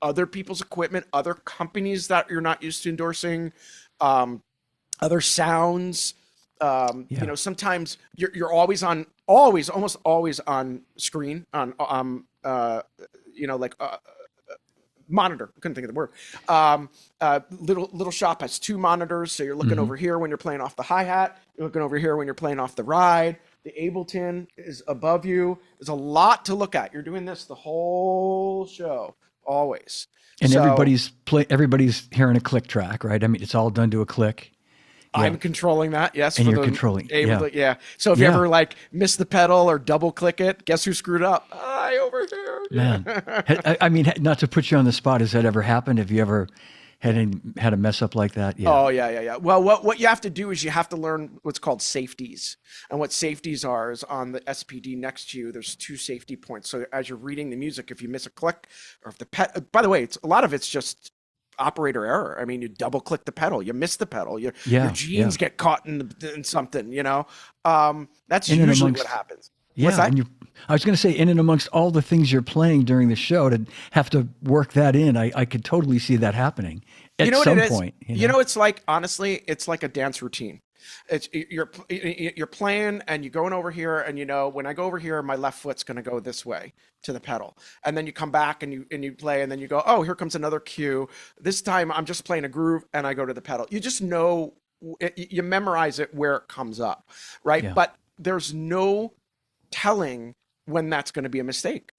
other people's equipment, other companies that you're not used to endorsing, other sounds. You know, sometimes you're almost always on screen on you know, like. Monitor. I couldn't think of the word. Little Shop has 2 monitors, so you're looking over here when you're playing off the hi-hat. You're looking over here when you're playing off the ride. The Ableton is above you. There's a lot to look at. You're doing this the whole show, always. And everybody's hearing a click track, right? I mean, it's all done to a click. I'm controlling that, yes. And you're controlling. So if you ever like miss the pedal or double click it, guess who screwed up? guy over here. Man, I mean, not to put you on the spot, has that ever happened? Have you ever had a mess up like that? Yeah. Oh yeah. Well, what you have to do is you have to learn what's called safeties, and what safeties are is on the SPD next to you. There's 2 safety points. So as you're reading the music, if you miss a click, or if the by the way, a lot of it's just operator error. I mean, you double click the pedal, you miss the pedal, your jeans get caught in something. That's usually what happens. Yeah, and I was going to say, in and amongst all the things you're playing during the show, to have to work that in, I could totally see that happening at some point. It's like, honestly, it's like a dance routine. It's you're playing and you're going over here, and when I go over here, my left foot's going to go this way to the pedal, and then you come back and you play, and then you go, oh, here comes another cue. This time I'm just playing a groove, and I go to the pedal. You just know, you memorize it where it comes up, right? Yeah. But there's no telling when that's going to be a mistake.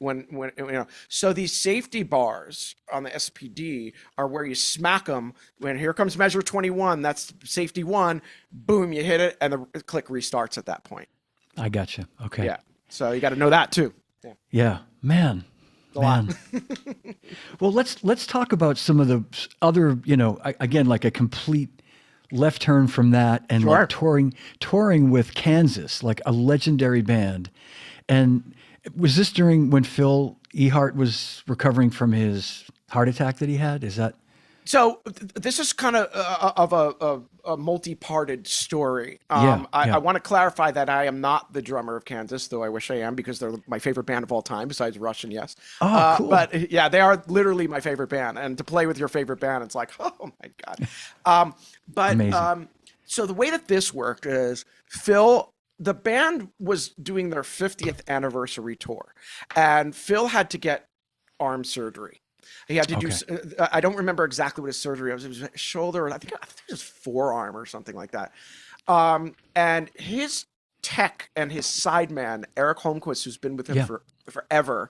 So these safety bars on the SPD are where you smack them when here comes measure 21. That's safety 1. Boom, you hit it, and the click restarts at that point. I gotcha. Okay. Yeah. So you got to know that too. Yeah. Man. A lot. Well, let's talk about some of the other, again, like a complete left turn from that, and Sure. like touring with Kansas, like a legendary band. And was this during when Phil Ehart was recovering from his heart attack that he had? Is that? So this is kind of a multi-parted story. I want to clarify that I am not the drummer of Kansas, though I wish I am, because they're my favorite band of all time, besides Rush and Yes. Oh, cool. But yeah, they are literally my favorite band. And to play with your favorite band, it's like, oh my God. Amazing. So the way that this worked is the band was doing their 50th anniversary tour, and Phil had to get arm surgery. He had to do, I don't remember exactly what his surgery was. It was shoulder, I think it was forearm or something like that. And his tech and his sideman, Eric Holmquist, who's been with him for forever,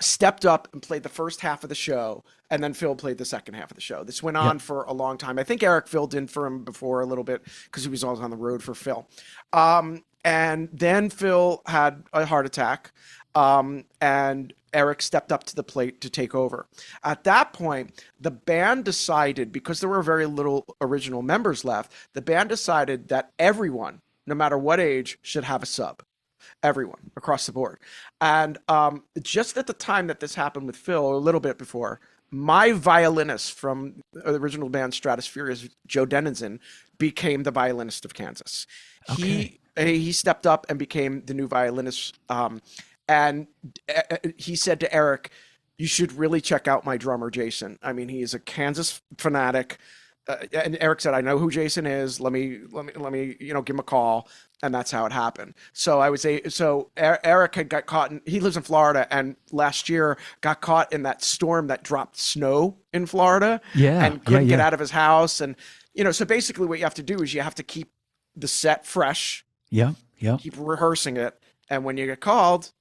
stepped up and played the first half of the show, and then Phil played the second half of the show. This went on for a long time. I think Eric filled in for him before a little bit because he was always on the road for Phil. And then Phil had a heart attack, and Eric stepped up to the plate to take over. At that point, the band decided, because there were very little original members left, the band decided that everyone, no matter what age, should have a sub. Everyone across the board. And just at the time that this happened with Phil, a little bit before, my violinist from the original band Stratosphere, Joe Denizen, became the violinist of Kansas. Okay. He stepped up and became the new violinist. And he said to Eric, you should really check out my drummer, Jason. I mean, he is a Kansas fanatic. And Eric said, I know who Jason is. Let me, give him a call. And that's how it happened. So Eric had got caught he lives in Florida, and last year got caught in that storm that dropped snow in Florida. And couldn't get out of his house. And, so basically what you have to do is you have to keep the set fresh. Yeah. Keep rehearsing it. And when you get called,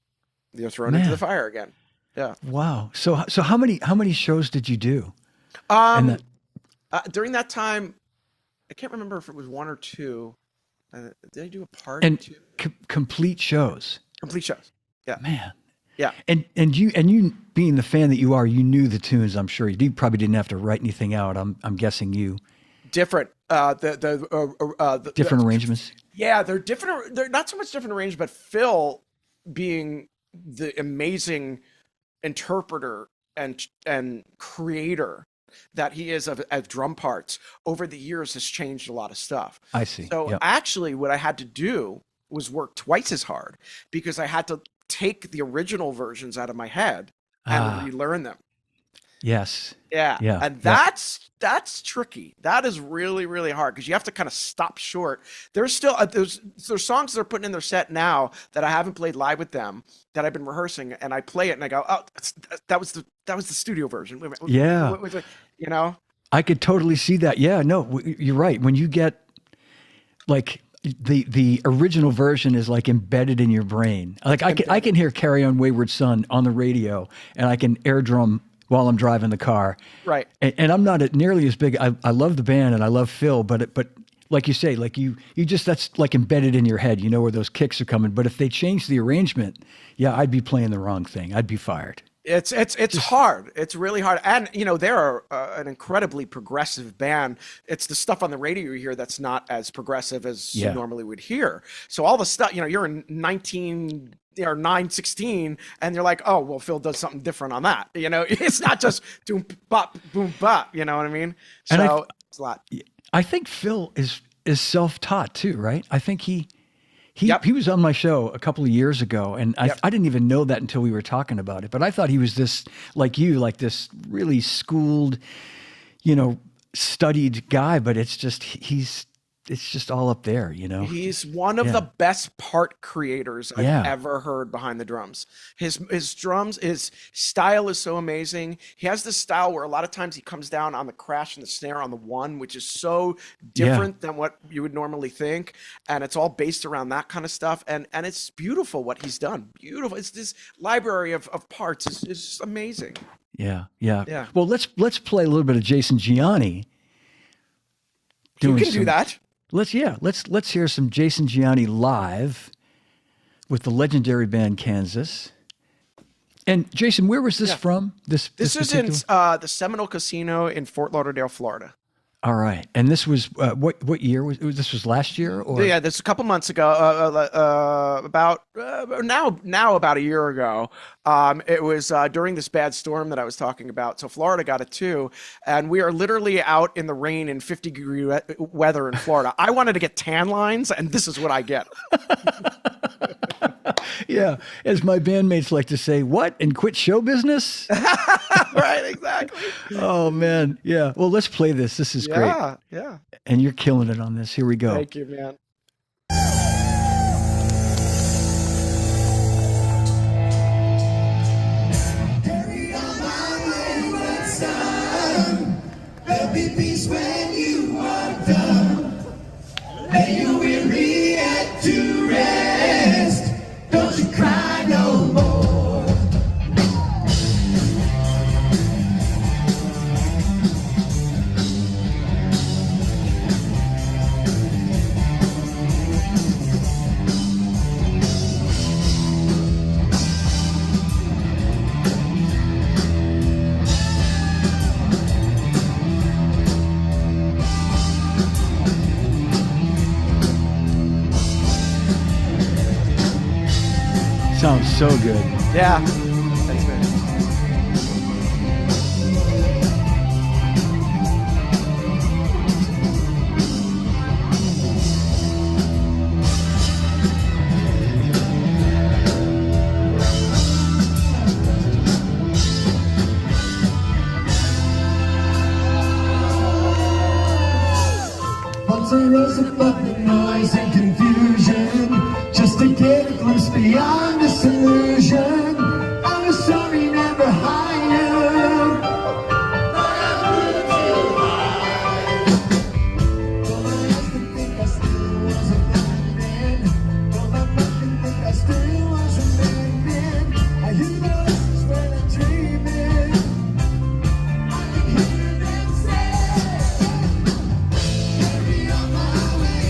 you're thrown into the fire again. Yeah. Wow. So how many shows did you do? During that time, I can't remember if it was 1 or 2. Did I do a party? And complete shows. Complete shows. Yeah. Man. Yeah. And you being the fan that you are, you knew the tunes. I'm sure you probably didn't have to write anything out. I'm guessing you. Different. Different arrangements. Yeah, they're different. They're not so much different arrangements, but Phil, being the amazing interpreter and creator that he is of drum parts, over the years has changed a lot of stuff. I see. So actually what I had to do was work twice as hard, because I had to take the original versions out of my head and relearn them. Yes. Yeah. And that's tricky. That is really, really hard, because you have to kind of stop short. There's still there's songs they're putting in their set now that I haven't played live with them, that I've been rehearsing, and I play it and I go, oh, that was the studio version. Yeah. I could totally see that. Yeah, no, you're right. When you get like the original version is like embedded in your brain. Like I can hear Carry On Wayward Son on the radio, and I can air drum while I'm driving the car. Right. And I'm not nearly as big. I love the band and I love Phil, but like you say, like you just, that's like embedded in your head. You know where those kicks are coming. But if they change the arrangement, yeah, I'd be playing the wrong thing. I'd be fired. It's hard. It's really hard. And, you know, they're an incredibly progressive band. It's the stuff on the radio you hear that's not as progressive as you normally would hear. So all the stuff, you know, you're in 19 or 916 and you're like, oh, well, Phil does something different on that. You know, it's not just doom, bop, boom, bop. You know what I mean? So it's a lot. I think Phil is self-taught too, right? I think he was on my show a couple of years ago, and I didn't even know that until we were talking about it. But I thought he was this, like this really schooled, you know, studied guy. But it's just it's just all up there, you know. He's one of the best part creators I've ever heard behind the drums. His drums, his style is so amazing. He has this style where a lot of times he comes down on the crash and the snare on the one, which is so different than what you would normally think. And it's all based around that kind of stuff. And it's beautiful what he's done. Beautiful. It's this library of parts is amazing. Yeah. Well, let's play a little bit of Jason Gianni. You can do that. Let's hear some Jason Gianni live with the legendary band Kansas. And Jason, where was this from? This is in the Seminole Casino in Fort Lauderdale, Florida. All right. And this was what year was this? Was last year or? Yeah, this was a couple months ago. About a year ago. It was during this bad storm that I was talking about. So Florida got it too, and we are literally out in the rain in 50-degree weather in Florida. I wanted to get tan lines, and this is what I get. Yeah, as my bandmates like to say, what? And quit show business? Right, exactly. Oh, man. Yeah. Well, let's play this. This is great. Yeah. And you're killing it on this. Here we go. Thank you, man. Carry on my wayward son. There'll be peace when you are done. Lay your weary head to rest. Don't you cry no more. Sounds so good. Yeah. Thanks, man. Once I rose above the noise and confusion, just to get a glimpse beyond this illusion. I was sorry, never higher. But I grew too high. Though I used to think I still was a blind man, though my mind didn't think I still was a madman, I hear voices when I'm dreaming. I can hear them say, carry on my way.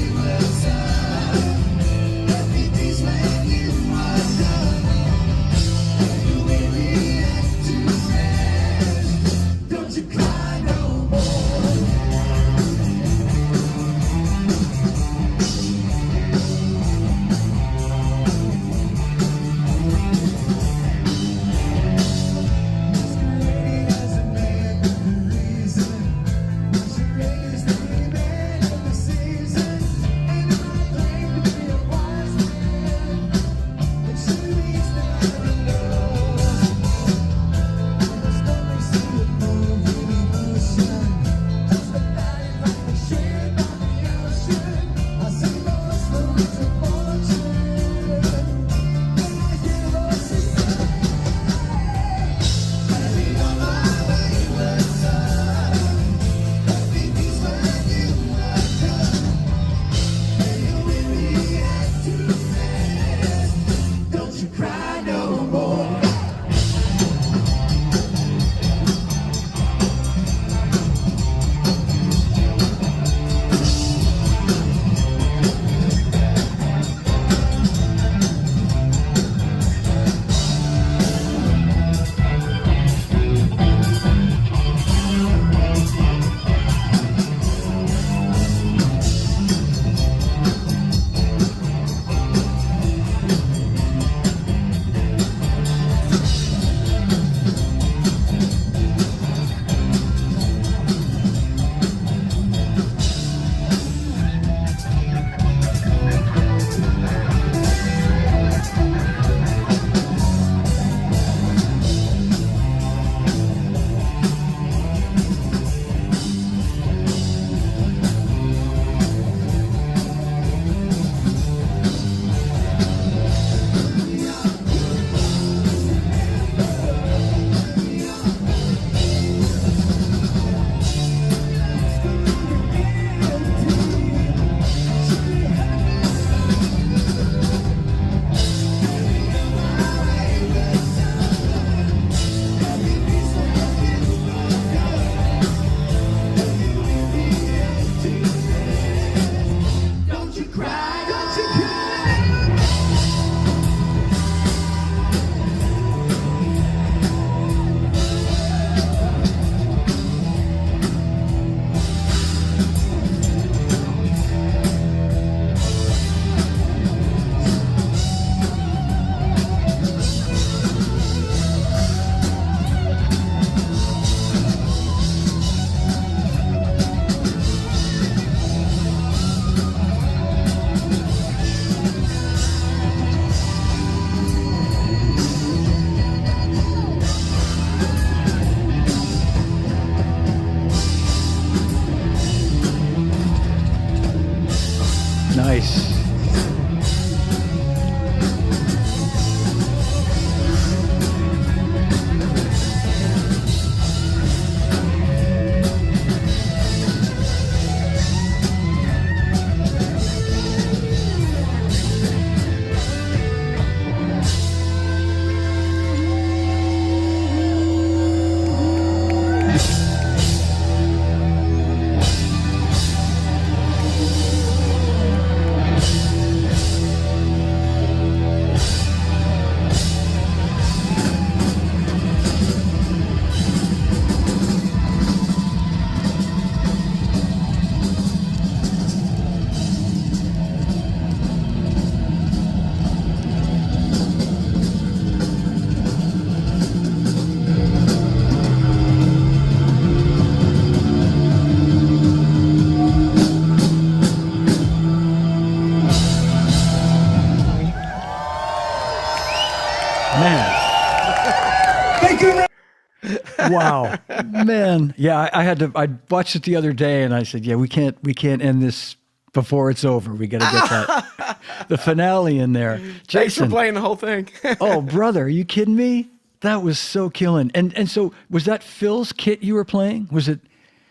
Wow, man. Yeah, I watched it the other day and I said, yeah, we can't end this before it's over. We got to get that, the finale in there. Thanks for Jason, playing the whole thing. oh, brother, are you kidding me? That was so killing. And so was that Phil's kit you were playing? Was it?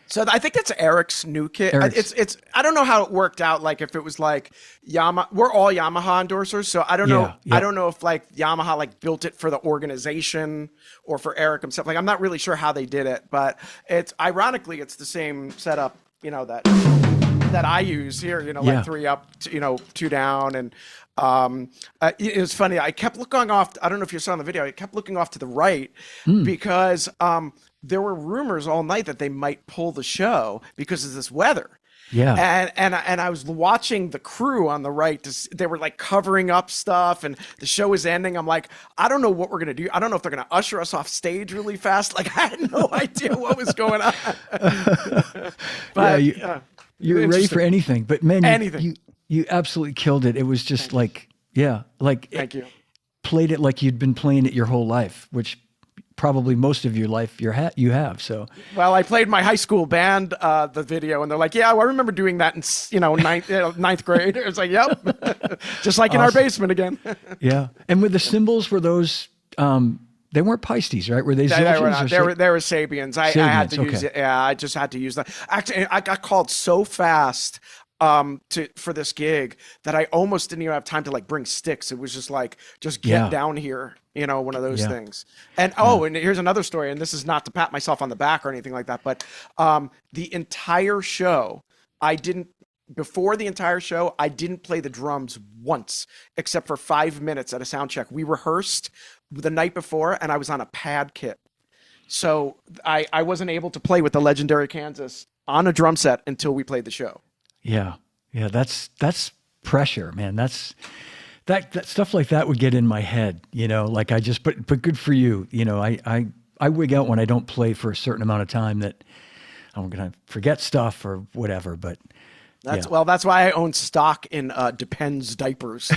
So I think that's Eric's new kit. Eric's. It's I don't know how it worked out. Like if it was like Yamaha, we're all Yamaha endorsers. So I don't know. Yeah. I don't know if like Yamaha like built it for the organization or for Eric himself. Like I'm not really sure how they did it, but it's ironically it's the same setup, that I use here. Like 3 up, 2 down, and it was funny. I kept looking off. I don't know if you saw in the video. I kept looking off to the right because there were rumors all night that they might pull the show because of this weather. Yeah. And I was watching the crew on the right. They were like covering up stuff, and the show was ending. I'm like, I don't know what we're gonna do. I don't know if they're gonna usher us off stage really fast. Like I had no idea what was going on. But you were ready for anything. But man, anything. You absolutely killed it. It was just thank you. Played it like you'd been playing it your whole life, which probably most of your life you have. So well, I played my high school band the video, and they're like, "Yeah, well, I remember doing that in ninth grade." It's like, "Yep," just like in our basement again. Yeah, and with the cymbals, were those they weren't Pisces, right? Were they Zildjians? They were Sabians. I had to use it. Yeah, I just had to use that. Actually, I got called so fast for this gig that I almost didn't even have time to like bring sticks. It was just like, get down here, one of those things. And and here's another story, and this is not to pat myself on the back or anything like that, but the entire show, before the entire show, I didn't play the drums once, except for 5 minutes at a sound check. We rehearsed the night before, and I was on a pad kit. So I wasn't able to play with the legendary Kansas on a drum set until we played the show. Yeah. That's pressure, man. That stuff like that would get in my head, like but good for you. I wig out when I don't play for a certain amount of time that I'm going to forget stuff or whatever, but that's why I own stock in Depends diapers.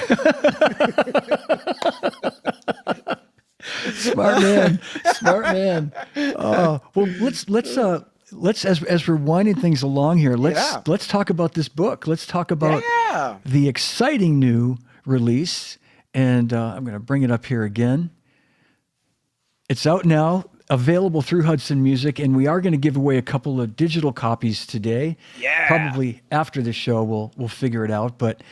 Smart man. Oh, well, let's as we're winding things along here, let's talk about this book. Let's talk about the exciting new release. And I'm going to bring it up here again. It's out now, available through Hudson Music, and we are going to give away a couple of digital copies today. Yeah. Probably after the show, we'll figure it out. But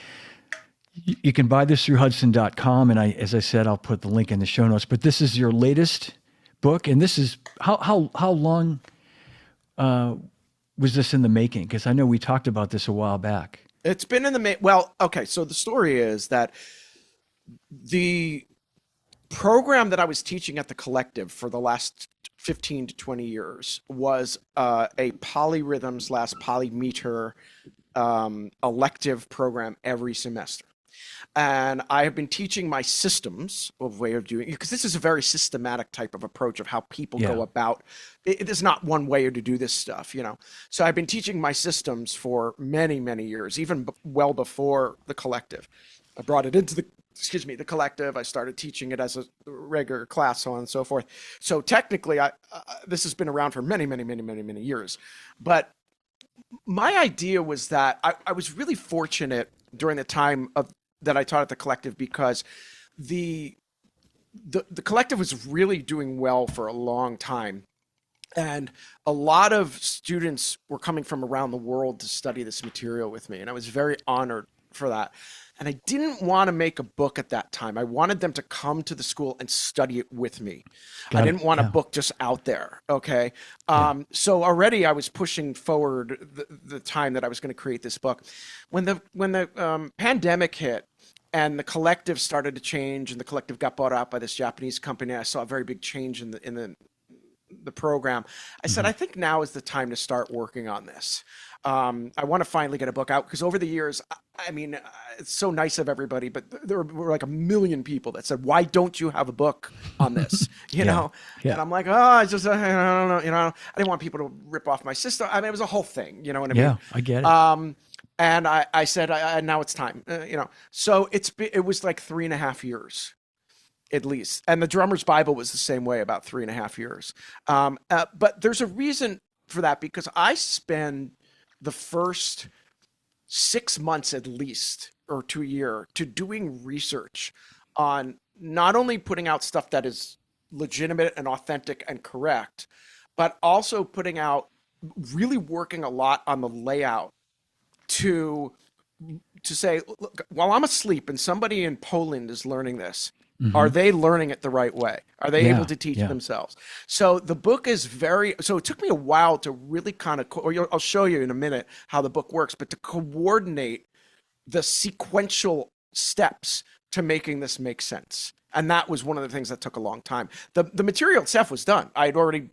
you can buy this through Hudson.com, and as I said, I'll put the link in the show notes. But this is your latest book, and this is how long was this in the making? Because I know we talked about this a while back. It's been in the well, okay. So the story is that the program that I was teaching at the Collective for the last 15 to 20 years was a polyrhythm / polymeter elective program every semester. And I have been teaching my systems of way of doing it, because this is a very systematic type of approach of how people go about it. There's not one way to do this stuff, So I've been teaching my systems for many, many years, even well before the Collective. I brought it into the Collective. I started teaching it as a regular class, so on and so forth. So technically, this has been around for many, many, many, many, many years. But my idea was that I was really fortunate during the time that I taught at the Collective, because the Collective was really doing well for a long time. And a lot of students were coming from around the world to study this material with me. And I was very honored for that. And I didn't want to make a book at that time. I wanted them to come to the school and study it with me. I didn't want a book just out there. Okay. So already I was pushing forward the time that I was going to create this book. When the pandemic hit and the Collective started to change, and the Collective got bought out by this Japanese company, I saw a very big change in the program. I said, I think now is the time to start working on this. I want to finally get a book out, because over the years, I mean, it's so nice of everybody, but there were like 1 million people that said, why don't you have a book on this? You know? And I'm like, I don't know, I didn't want people to rip off my system. I mean, it was a whole thing, you know what I mean? Yeah, I get it. And I said, now it's time, So it was like 3.5 years. at least. And the Drummer's Bible was the same way, about 3.5 years. But there's a reason for that, because I spend the first 6 months at least, or to a year, to doing research on not only putting out stuff that is legitimate and authentic and correct, but also putting out, really working a lot on the layout to say, look, while I'm asleep and somebody in Poland is learning this, are they learning it the right way? Are they able to teach themselves? So the book is so it took me a while to really kind of, I'll show you in a minute how the book works, but to coordinate the sequential steps to making this make sense. And that was one of the things that took a long time. The material itself was done. I had already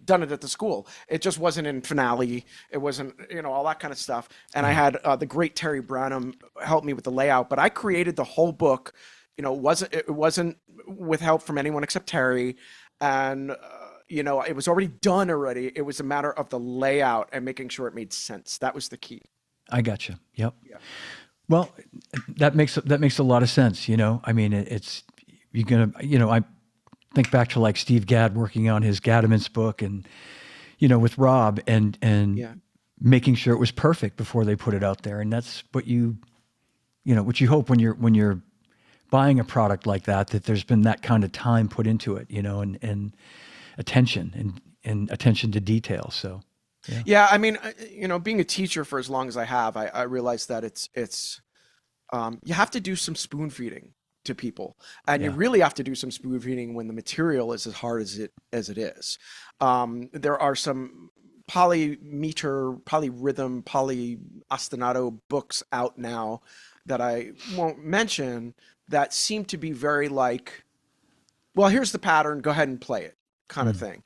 done it at the school. It just wasn't in finale. It wasn't, all that kind of stuff. And I had the great Terry Branham help me with the layout, but I created the whole book. It wasn't with help from anyone except Terry. And, it was already done already. It was a matter of the layout and making sure it made sense. That was the key. I got you. Yep. Yeah. Well, that makes a lot of sense. I mean, you're going to, I think back to like Steve Gadd working on his Gaddaments book and, with Rob and making sure it was perfect before they put it out there. And that's what you hope when you're buying a product like that there's been that kind of time put into it, and attention and attention to detail. So, yeah. I mean, being a teacher for as long as I have, I realized that it's you have to do some spoon feeding to people, and you really have to do some spoon feeding when the material is as hard as it is. There are some polymeter, polyrhythm, polyostinato books out now that I won't mention that seem to be very like, well, here's the pattern, go ahead and play it kind of thing.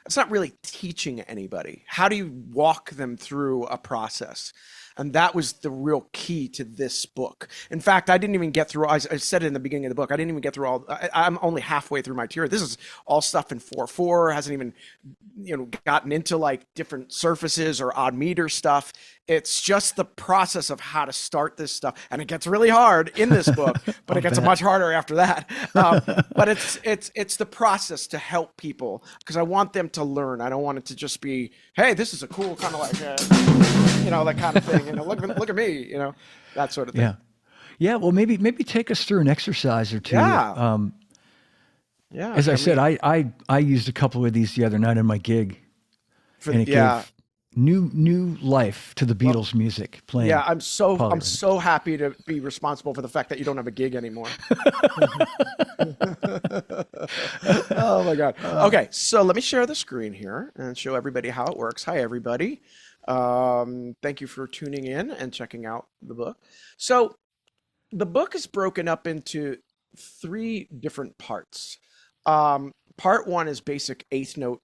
It's not really teaching anybody. How do you walk them through a process? And that was the real key to this book. In fact, I didn't even get through, I said it in the beginning of the book, I didn't even get through I'm only halfway through my tier. This is all stuff in 4/4, hasn't even, gotten into like different surfaces or odd meter stuff. It's just the process of how to start this stuff. And it gets really hard in this book, but it gets much harder after that. But it's the process to help people, because I want them to learn. I don't want it to just be, hey, this is a cool kind of like, that kind of thing. Look at me, that sort of thing. Yeah. Yeah. Well, maybe take us through an exercise or two. Yeah. As I said, I used a couple of these the other night on my gig, and it gave new life to the Beatles music playing. Yeah, I'm so happy to be responsible for the fact that you don't have a gig anymore. Oh my God. Okay, so let me share the screen here and show everybody how it works. Hi, everybody. Thank you for tuning in and checking out the book. So the book is broken up into 3 different parts. Part 1 is basic 8th note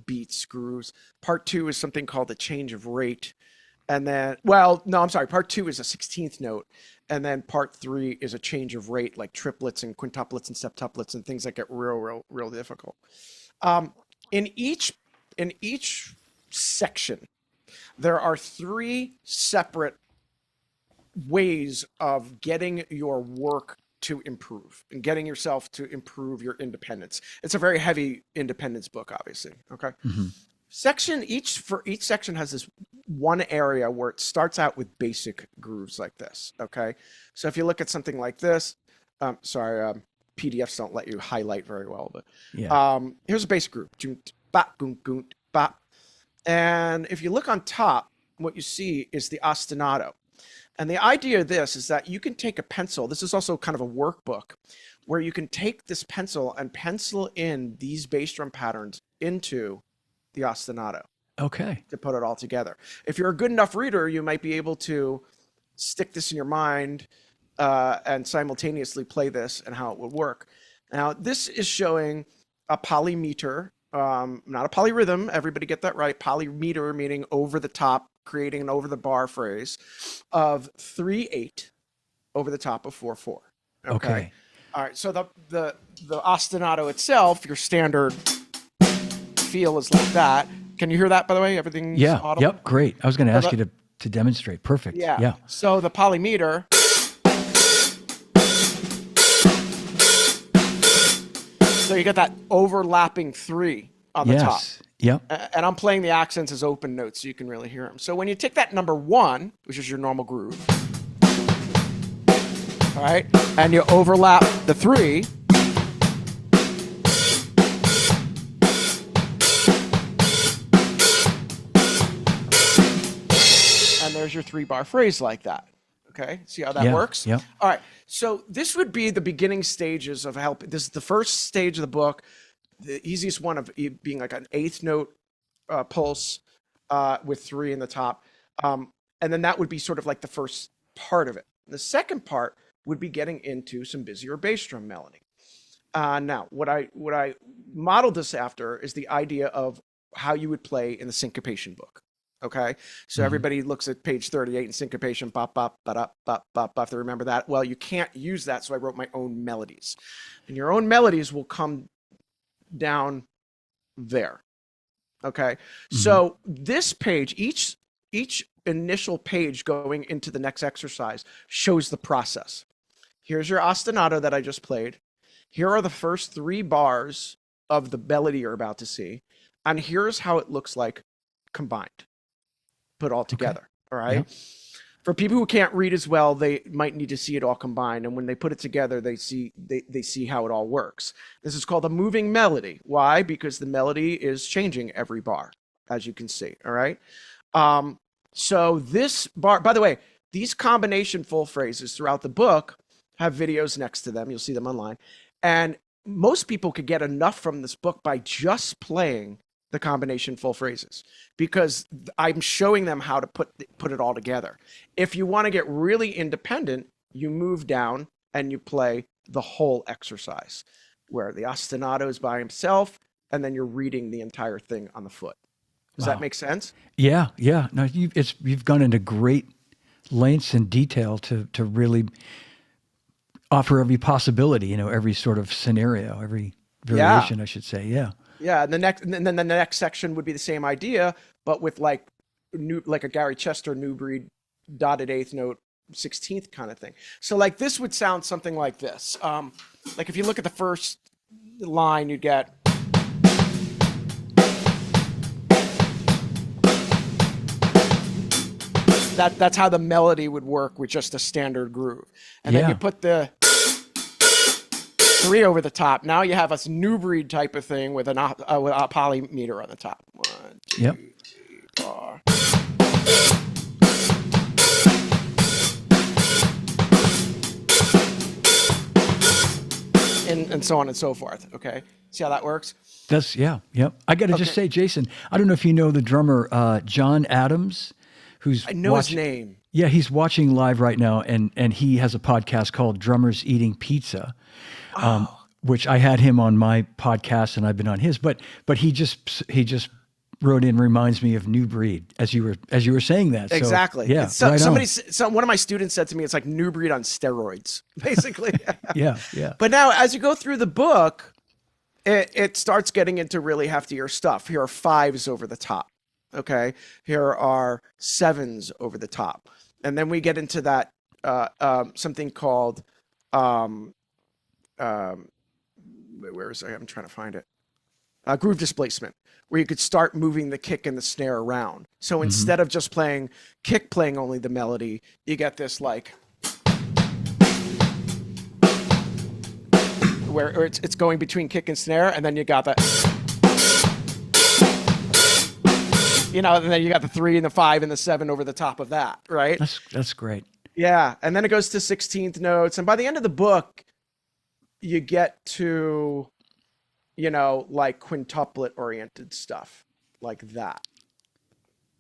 beats, grooves. Part 2 is something called the change of rate. And then, part 2 is a 16th note. And then part 3 is a change of rate, like triplets and quintuplets and septuplets and things that get real difficult. In each section, there are 3 separate ways of getting your work to improve and getting yourself to improve your independence. It's a very heavy independence book, obviously. Okay. Each section has this one area where it starts out with basic grooves like this. Okay. So if you look at something like this, PDFs don't let you highlight very well, but here's a basic groove. And if you look on top, what you see is the ostinato. And the idea of this is that you can take a pencil. This is also kind of a workbook where you can take this pencil and pencil in these bass drum patterns into the ostinato. Okay. To put it all together. If you're a good enough reader, you might be able to stick this in your mind and simultaneously play this and how it would work. Now, this is showing a polymeter, not a polyrhythm. Everybody get that right. Polymeter meaning over the top, creating an over the bar phrase of 3/8 over the top of 4/4. Okay. All right. So the ostinato itself, your standard feel is like that. Can you hear that, by the way? Everything's audible? Yep. Great. I was going to ask you to demonstrate. Perfect. Yeah. So the polymeter So you got that overlapping 3 on the top. Yes. Yep. And I'm playing the accents as open notes so you can really hear them. So when you take that number 1, which is your normal groove, all right, and you overlap the 3, and there's your 3-bar phrase like that. Okay, see how that works? Yeah. All right, so this would be the beginning stages of help. This is the first stage of the book, the easiest one of being like an 8th note pulse with 3 in the top. And then that would be sort of like the first part of it. The second part would be getting into some busier bass drum melody. Now, what I modeled this after is the idea of how you would play in the syncopation book. Okay, so everybody looks at page 38 in syncopation, bop, bop, ba-da, bop, bop, bop. They remember that. Well, you can't use that, so I wrote my own melodies. And your own melodies will come down there. Okay, so this page, each initial page going into the next exercise shows the process. Here's your ostinato that I just played. Here are the first 3 bars of the melody you're about to see. And here's how it looks like combined, put all together. All right. Yep. For people who can't read as well, they might need to see it all combined. And when they put it together, they see how it all works. This is called a moving melody. Why? Because the melody is changing every bar, as you can see. All right. So this bar, by the way, these combination full phrases throughout the book have videos next to them. You'll see them online. And most people could get enough from this book by just playing the combination full phrases, because I'm showing them how to put it all together. If you want to get really independent, you move down and you play the whole exercise, where the ostinato is by himself, and then you're reading the entire thing on the foot. Does that make sense? Yeah, yeah. No, you've gone into great lengths and detail to really offer every possibility, every sort of scenario, every variation, I should say. Yeah. Yeah, and then the next section would be the same idea, but with like a Gary Chester new breed dotted 8th note 16th kind of thing. So like this would sound something like this. Like if you look at the first line, you'd get that's how the melody would work with just a standard groove. And then you put the 3 over the top. Now you have a new breed type of thing with a polymeter on the top. 1, 2, 3, 4. And so on and so forth. Okay, see how that works? Yep. I got to just say, Jason, I don't know if you know the drummer John Adams, I know his name. Yeah, he's watching live right now, and he has a podcast called Drummers Eating Pizza. Which I had him on my podcast and I've been on his, but he just wrote in, reminds me of New Breed as you were saying that. So, exactly. Yeah. One of my students said to me, it's like New Breed on steroids, basically. Yeah. But now as you go through the book, it starts getting into really heftier stuff. Here are 5s over the top. Okay. Here are 7s over the top. And then we get into that, something called, where is it? I'm trying to find it. Groove displacement, where you could start moving the kick and the snare around. So instead of just playing only the melody, you get this like where it's going between kick and snare, and then you got that, and then you got the 3 and the 5 and the 7 over the top of that, right? That's great. Yeah, and then it goes to 16th notes, and by the end of the book, you get to, like quintuplet oriented stuff like that,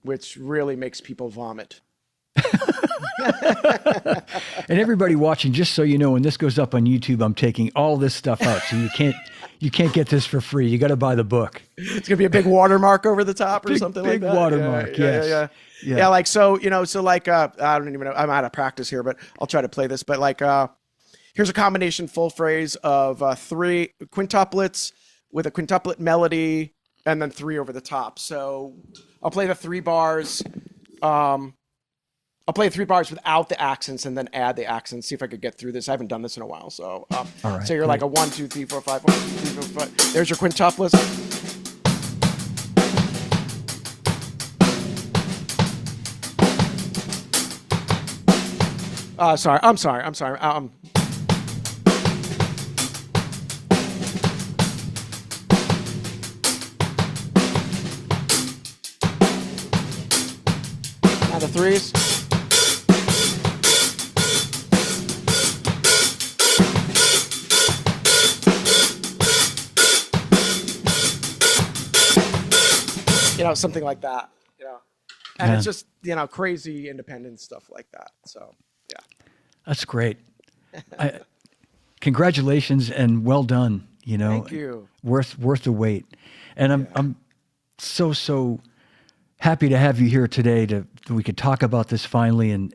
which really makes people vomit. And everybody watching, just so you know, when this goes up on YouTube, I'm taking all this stuff out. So you can't get this for free. You got to buy the book. It's going to be a big watermark over the top or something like that. Big watermark. Yes. Yeah. Like, so like, I don't even know, I'm out of practice here, but I'll try to play this. But like, here's a combination full phrase of 3 quintuplets with a quintuplet melody and then 3 over the top. So I'll play the 3 bars. I'll play 3 bars without the accents and then add the accents. See if I could get through this. I haven't done this in a while. So, All right, so you're great. like a 1, 2, 3, 4, 5, 1, 2, 3, 4, 5. There's your quintuplets. Sorry. I'm sorry. Now the threes. Something like that, and Yeah. it's just, crazy independent stuff like that. So, yeah. That's great. Congratulations and well done. Thank you. Worth the wait. And I'm so happy to have you here today that we could talk about this finally. And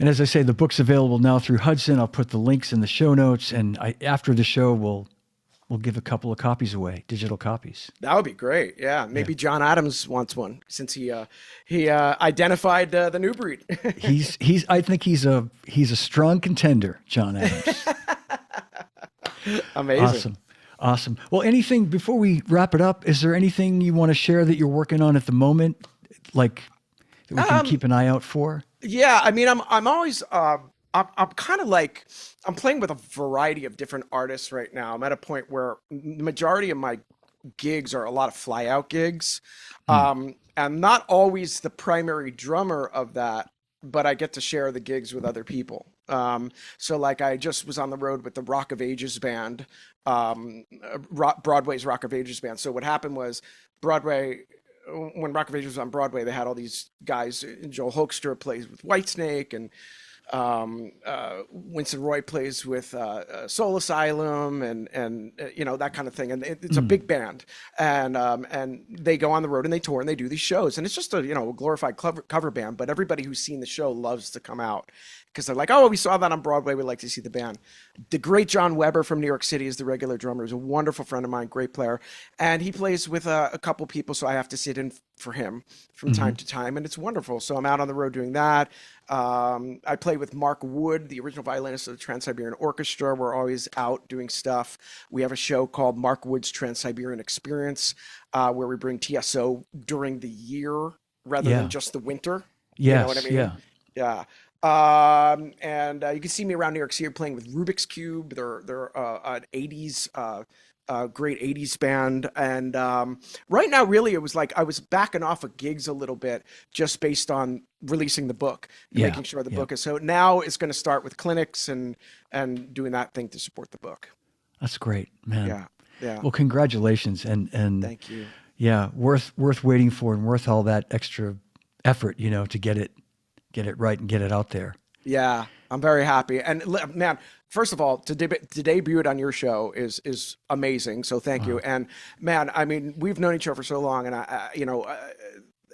as I say, the book's available now through Hudson. I'll put the links in the show notes, and after the show we'll give a couple of copies away, digital copies. That would be great. Yeah, maybe John Adams wants one since he identified the new breed. I think he's a strong contender, John Adams. Amazing. Awesome. Well, anything before we wrap it up? Is there anything you want to share that you're working on at the moment, like that we can keep an eye out for? Yeah, I mean, I'm always I'm kind of like, I'm playing with a variety of different artists right now. I'm at a point where the majority of my gigs are a lot of fly out gigs. I'm not always the primary drummer of that, but I get to share the gigs with other people. So like I just was on the road with the Rock of Ages band, Broadway's Rock of Ages band. So what happened was when Rock of Ages was on Broadway, they had all these guys. Joel Hoekstra plays with Whitesnake, and Winston Roy plays with Soul Asylum, and that kind of thing. And it's a big band, and they go on the road and they tour and they do these shows, and it's just a glorified cover band. But everybody who's seen the show loves to come out because they're like, oh, we saw that on Broadway. We'd like to see the band. The great John Weber from New York City is the regular drummer. He's a wonderful friend of mine, great player, and he plays with a couple people, so I have to sit in for him from time to time, and it's wonderful. So I'm out on the road doing that. I play with Mark Wood, the original violinist of the Trans-Siberian Orchestra. We're always out doing stuff. We have a show called Mark Wood's Trans-Siberian Experience, where we bring TSO during the year rather than just the winter. You know what I mean? Yeah. And you can see me around New York City playing with Rubik's Cube. They're an 80s great 80s band. And right now, really, it was like I was backing off of gigs a little bit just based on releasing the book and making sure the book is. So now it's going to start with clinics and doing that thing to support the book. That's great, man. Yeah. Well, congratulations. And thank you. Yeah, worth waiting for and worth all that extra effort, to get it right and get it out there. Yeah, I'm very happy. And man, first of all, to debut it on your show is amazing. So thank you. And man, I mean, we've known each other for so long, and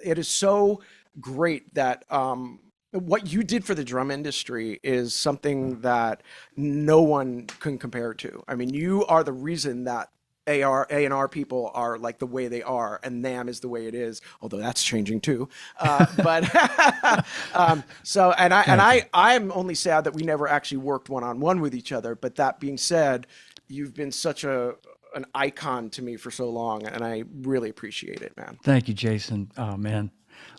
it is so great that what you did for the drum industry is something that no one can compare to. I mean, you are the reason that A&R people are like the way they are, and NAMM is the way it is, although that's changing too. But I'm only sad that we never actually worked one-on-one with each other. But that being said, you've been such an icon to me for so long, and I really appreciate it, man. Thank you, Jason. Oh man,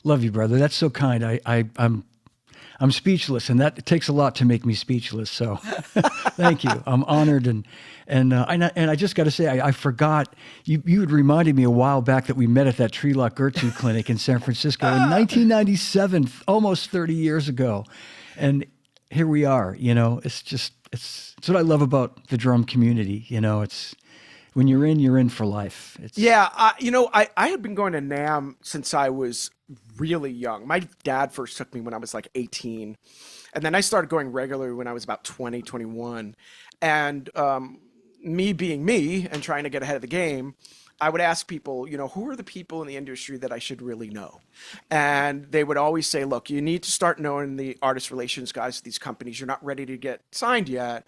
love you, brother. That's so kind. I'm speechless, and that it takes a lot to make me speechless. So, thank you. I'm honored, and I just got to say, I forgot you had reminded me a while back that we met at that Treelock Gertrude Clinic in San Francisco in 1997, almost 30 years ago, and here we are. It's what I love about the drum community. It's when you're in for life. I had been going to NAMM since I was really young. My dad first took me when I was like 18. And then I started going regularly when I was about 20, 21. And me being me and trying to get ahead of the game, I would ask people, who are the people in the industry that I should really know? And they would always say, look, you need to start knowing the artist relations guys at these companies. You're not ready to get signed yet,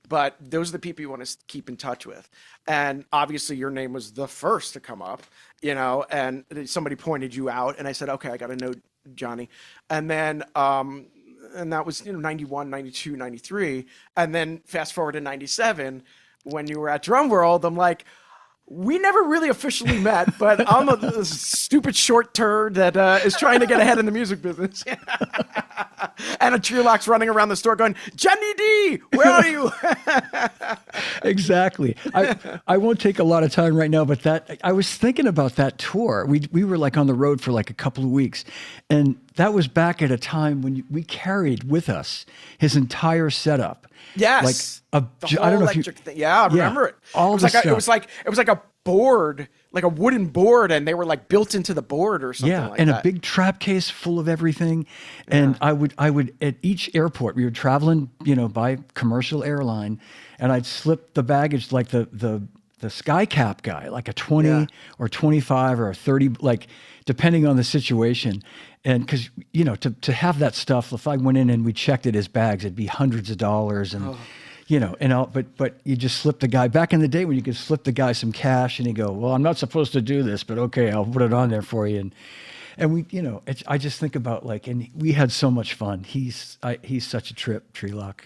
but those are the people you want to keep in touch with. And obviously your name was the first to come up, and somebody pointed you out, and I said, okay, I got to know Johnny. And then, and that was, 91, 92, 93. And then fast forward to 97, when you were at Drum World, I'm like, we never really officially met, but I'm a stupid short turd that is trying to get ahead in the music business. And a Treelock's running around the store going, Johnny D, where are you? Exactly. I won't take a lot of time right now, but I was thinking about that tour. We were like on the road for like a couple of weeks, and that was back at a time when we carried with us his entire setup. Yes. Like I don't know if you, thing. Yeah, I remember it. All it was the like stuff. It was like a board, like a wooden board, and they were like built into the board or something like that. And a big trap case full of everything. And I would at each airport, we were traveling, by commercial airline, and I'd slip the baggage like the sky cap guy, like a 20 or 25 or a 30, like depending on the situation. And because, to have that stuff, if I went in and we checked at his bags, it'd be hundreds of dollars and, but you just slip the guy back in the day when you could slip the guy some cash and he'd go, well, I'm not supposed to do this, but okay, I'll put it on there for you. And we, I just think about and we had so much fun. He's such a trip, Treelock.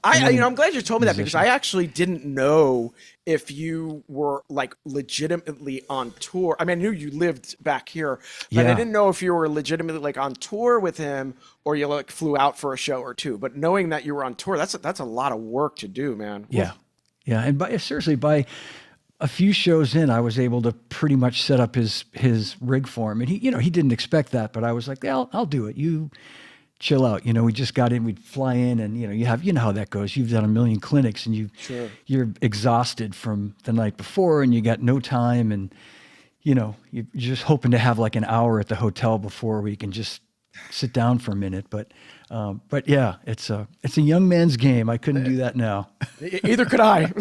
I'm glad you told me that, because I actually didn't know if you were like legitimately on tour. I mean, I knew you lived back here, but I didn't know if you were legitimately like on tour with him or you like flew out for a show or two. But knowing that you were on tour, that's a lot of work to do, man. Yeah. Yeah. And by a few shows in, I was able to pretty much set up his rig for him. And he didn't expect that, but I was like, yeah, I'll do it. You chill out. We just got in, we'd fly in and, you know how that goes. You've done a million clinics and you're exhausted from the night before and you got no time. And, you're just hoping to have like an hour at the hotel before we can just sit down for a minute. But yeah, it's a young man's game. I couldn't do that now. Either could I.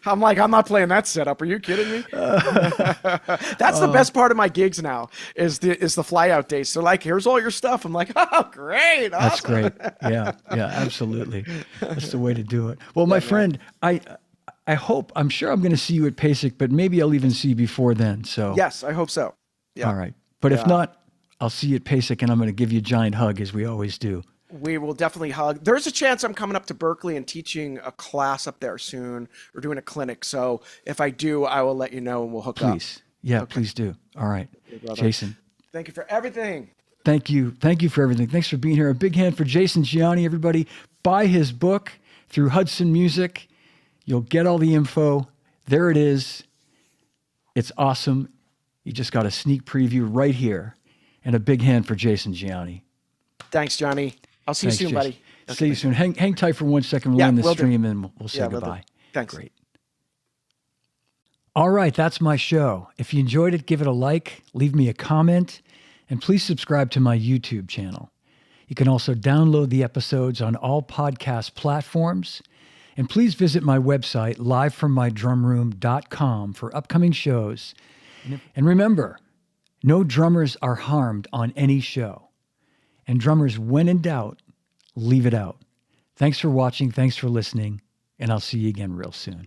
I'm not playing that setup. Are you kidding me? That's the best part of my gigs now is the fly out days. They're like, here's all your stuff. I'm like, oh, great. Awesome. That's great. Yeah, absolutely. That's the way to do it. Well, my friend, I'm sure I'm going to see you at PASIC, but maybe I'll even see you before then. So yes, I hope so. Yeah. All right. But if not, I'll see you at PASIC and I'm going to give you a giant hug as we always do. We will definitely hug. There's a chance I'm coming up to Berkeley and teaching a class up there soon. We're doing a clinic. So if I do, I will let you know and we'll hook up. Please. Yeah, okay. Please do. All right. Okay, Jason. Thank you for everything. Thank you. Thank you for everything. Thanks for being here. A big hand for Jason Gianni, everybody. Buy his book through Hudson Music. You'll get all the info. There it is. It's awesome. You just got a sneak preview right here. And a big hand for Jason Gianni. Thanks, Johnny. I'll see you soon, Jason. buddy. See you soon. Hang tight for 1 second. We'll end the stream and we'll say goodbye. Thanks. Great. All right, that's my show. If you enjoyed it, give it a like, leave me a comment, and please subscribe to my YouTube channel. You can also download the episodes on all podcast platforms. And please visit my website, livefrommydrumroom.com, for upcoming shows. And remember, no drummers are harmed on any show. And drummers, when in doubt, leave it out. Thanks for watching. Thanks for listening. And I'll see you again real soon.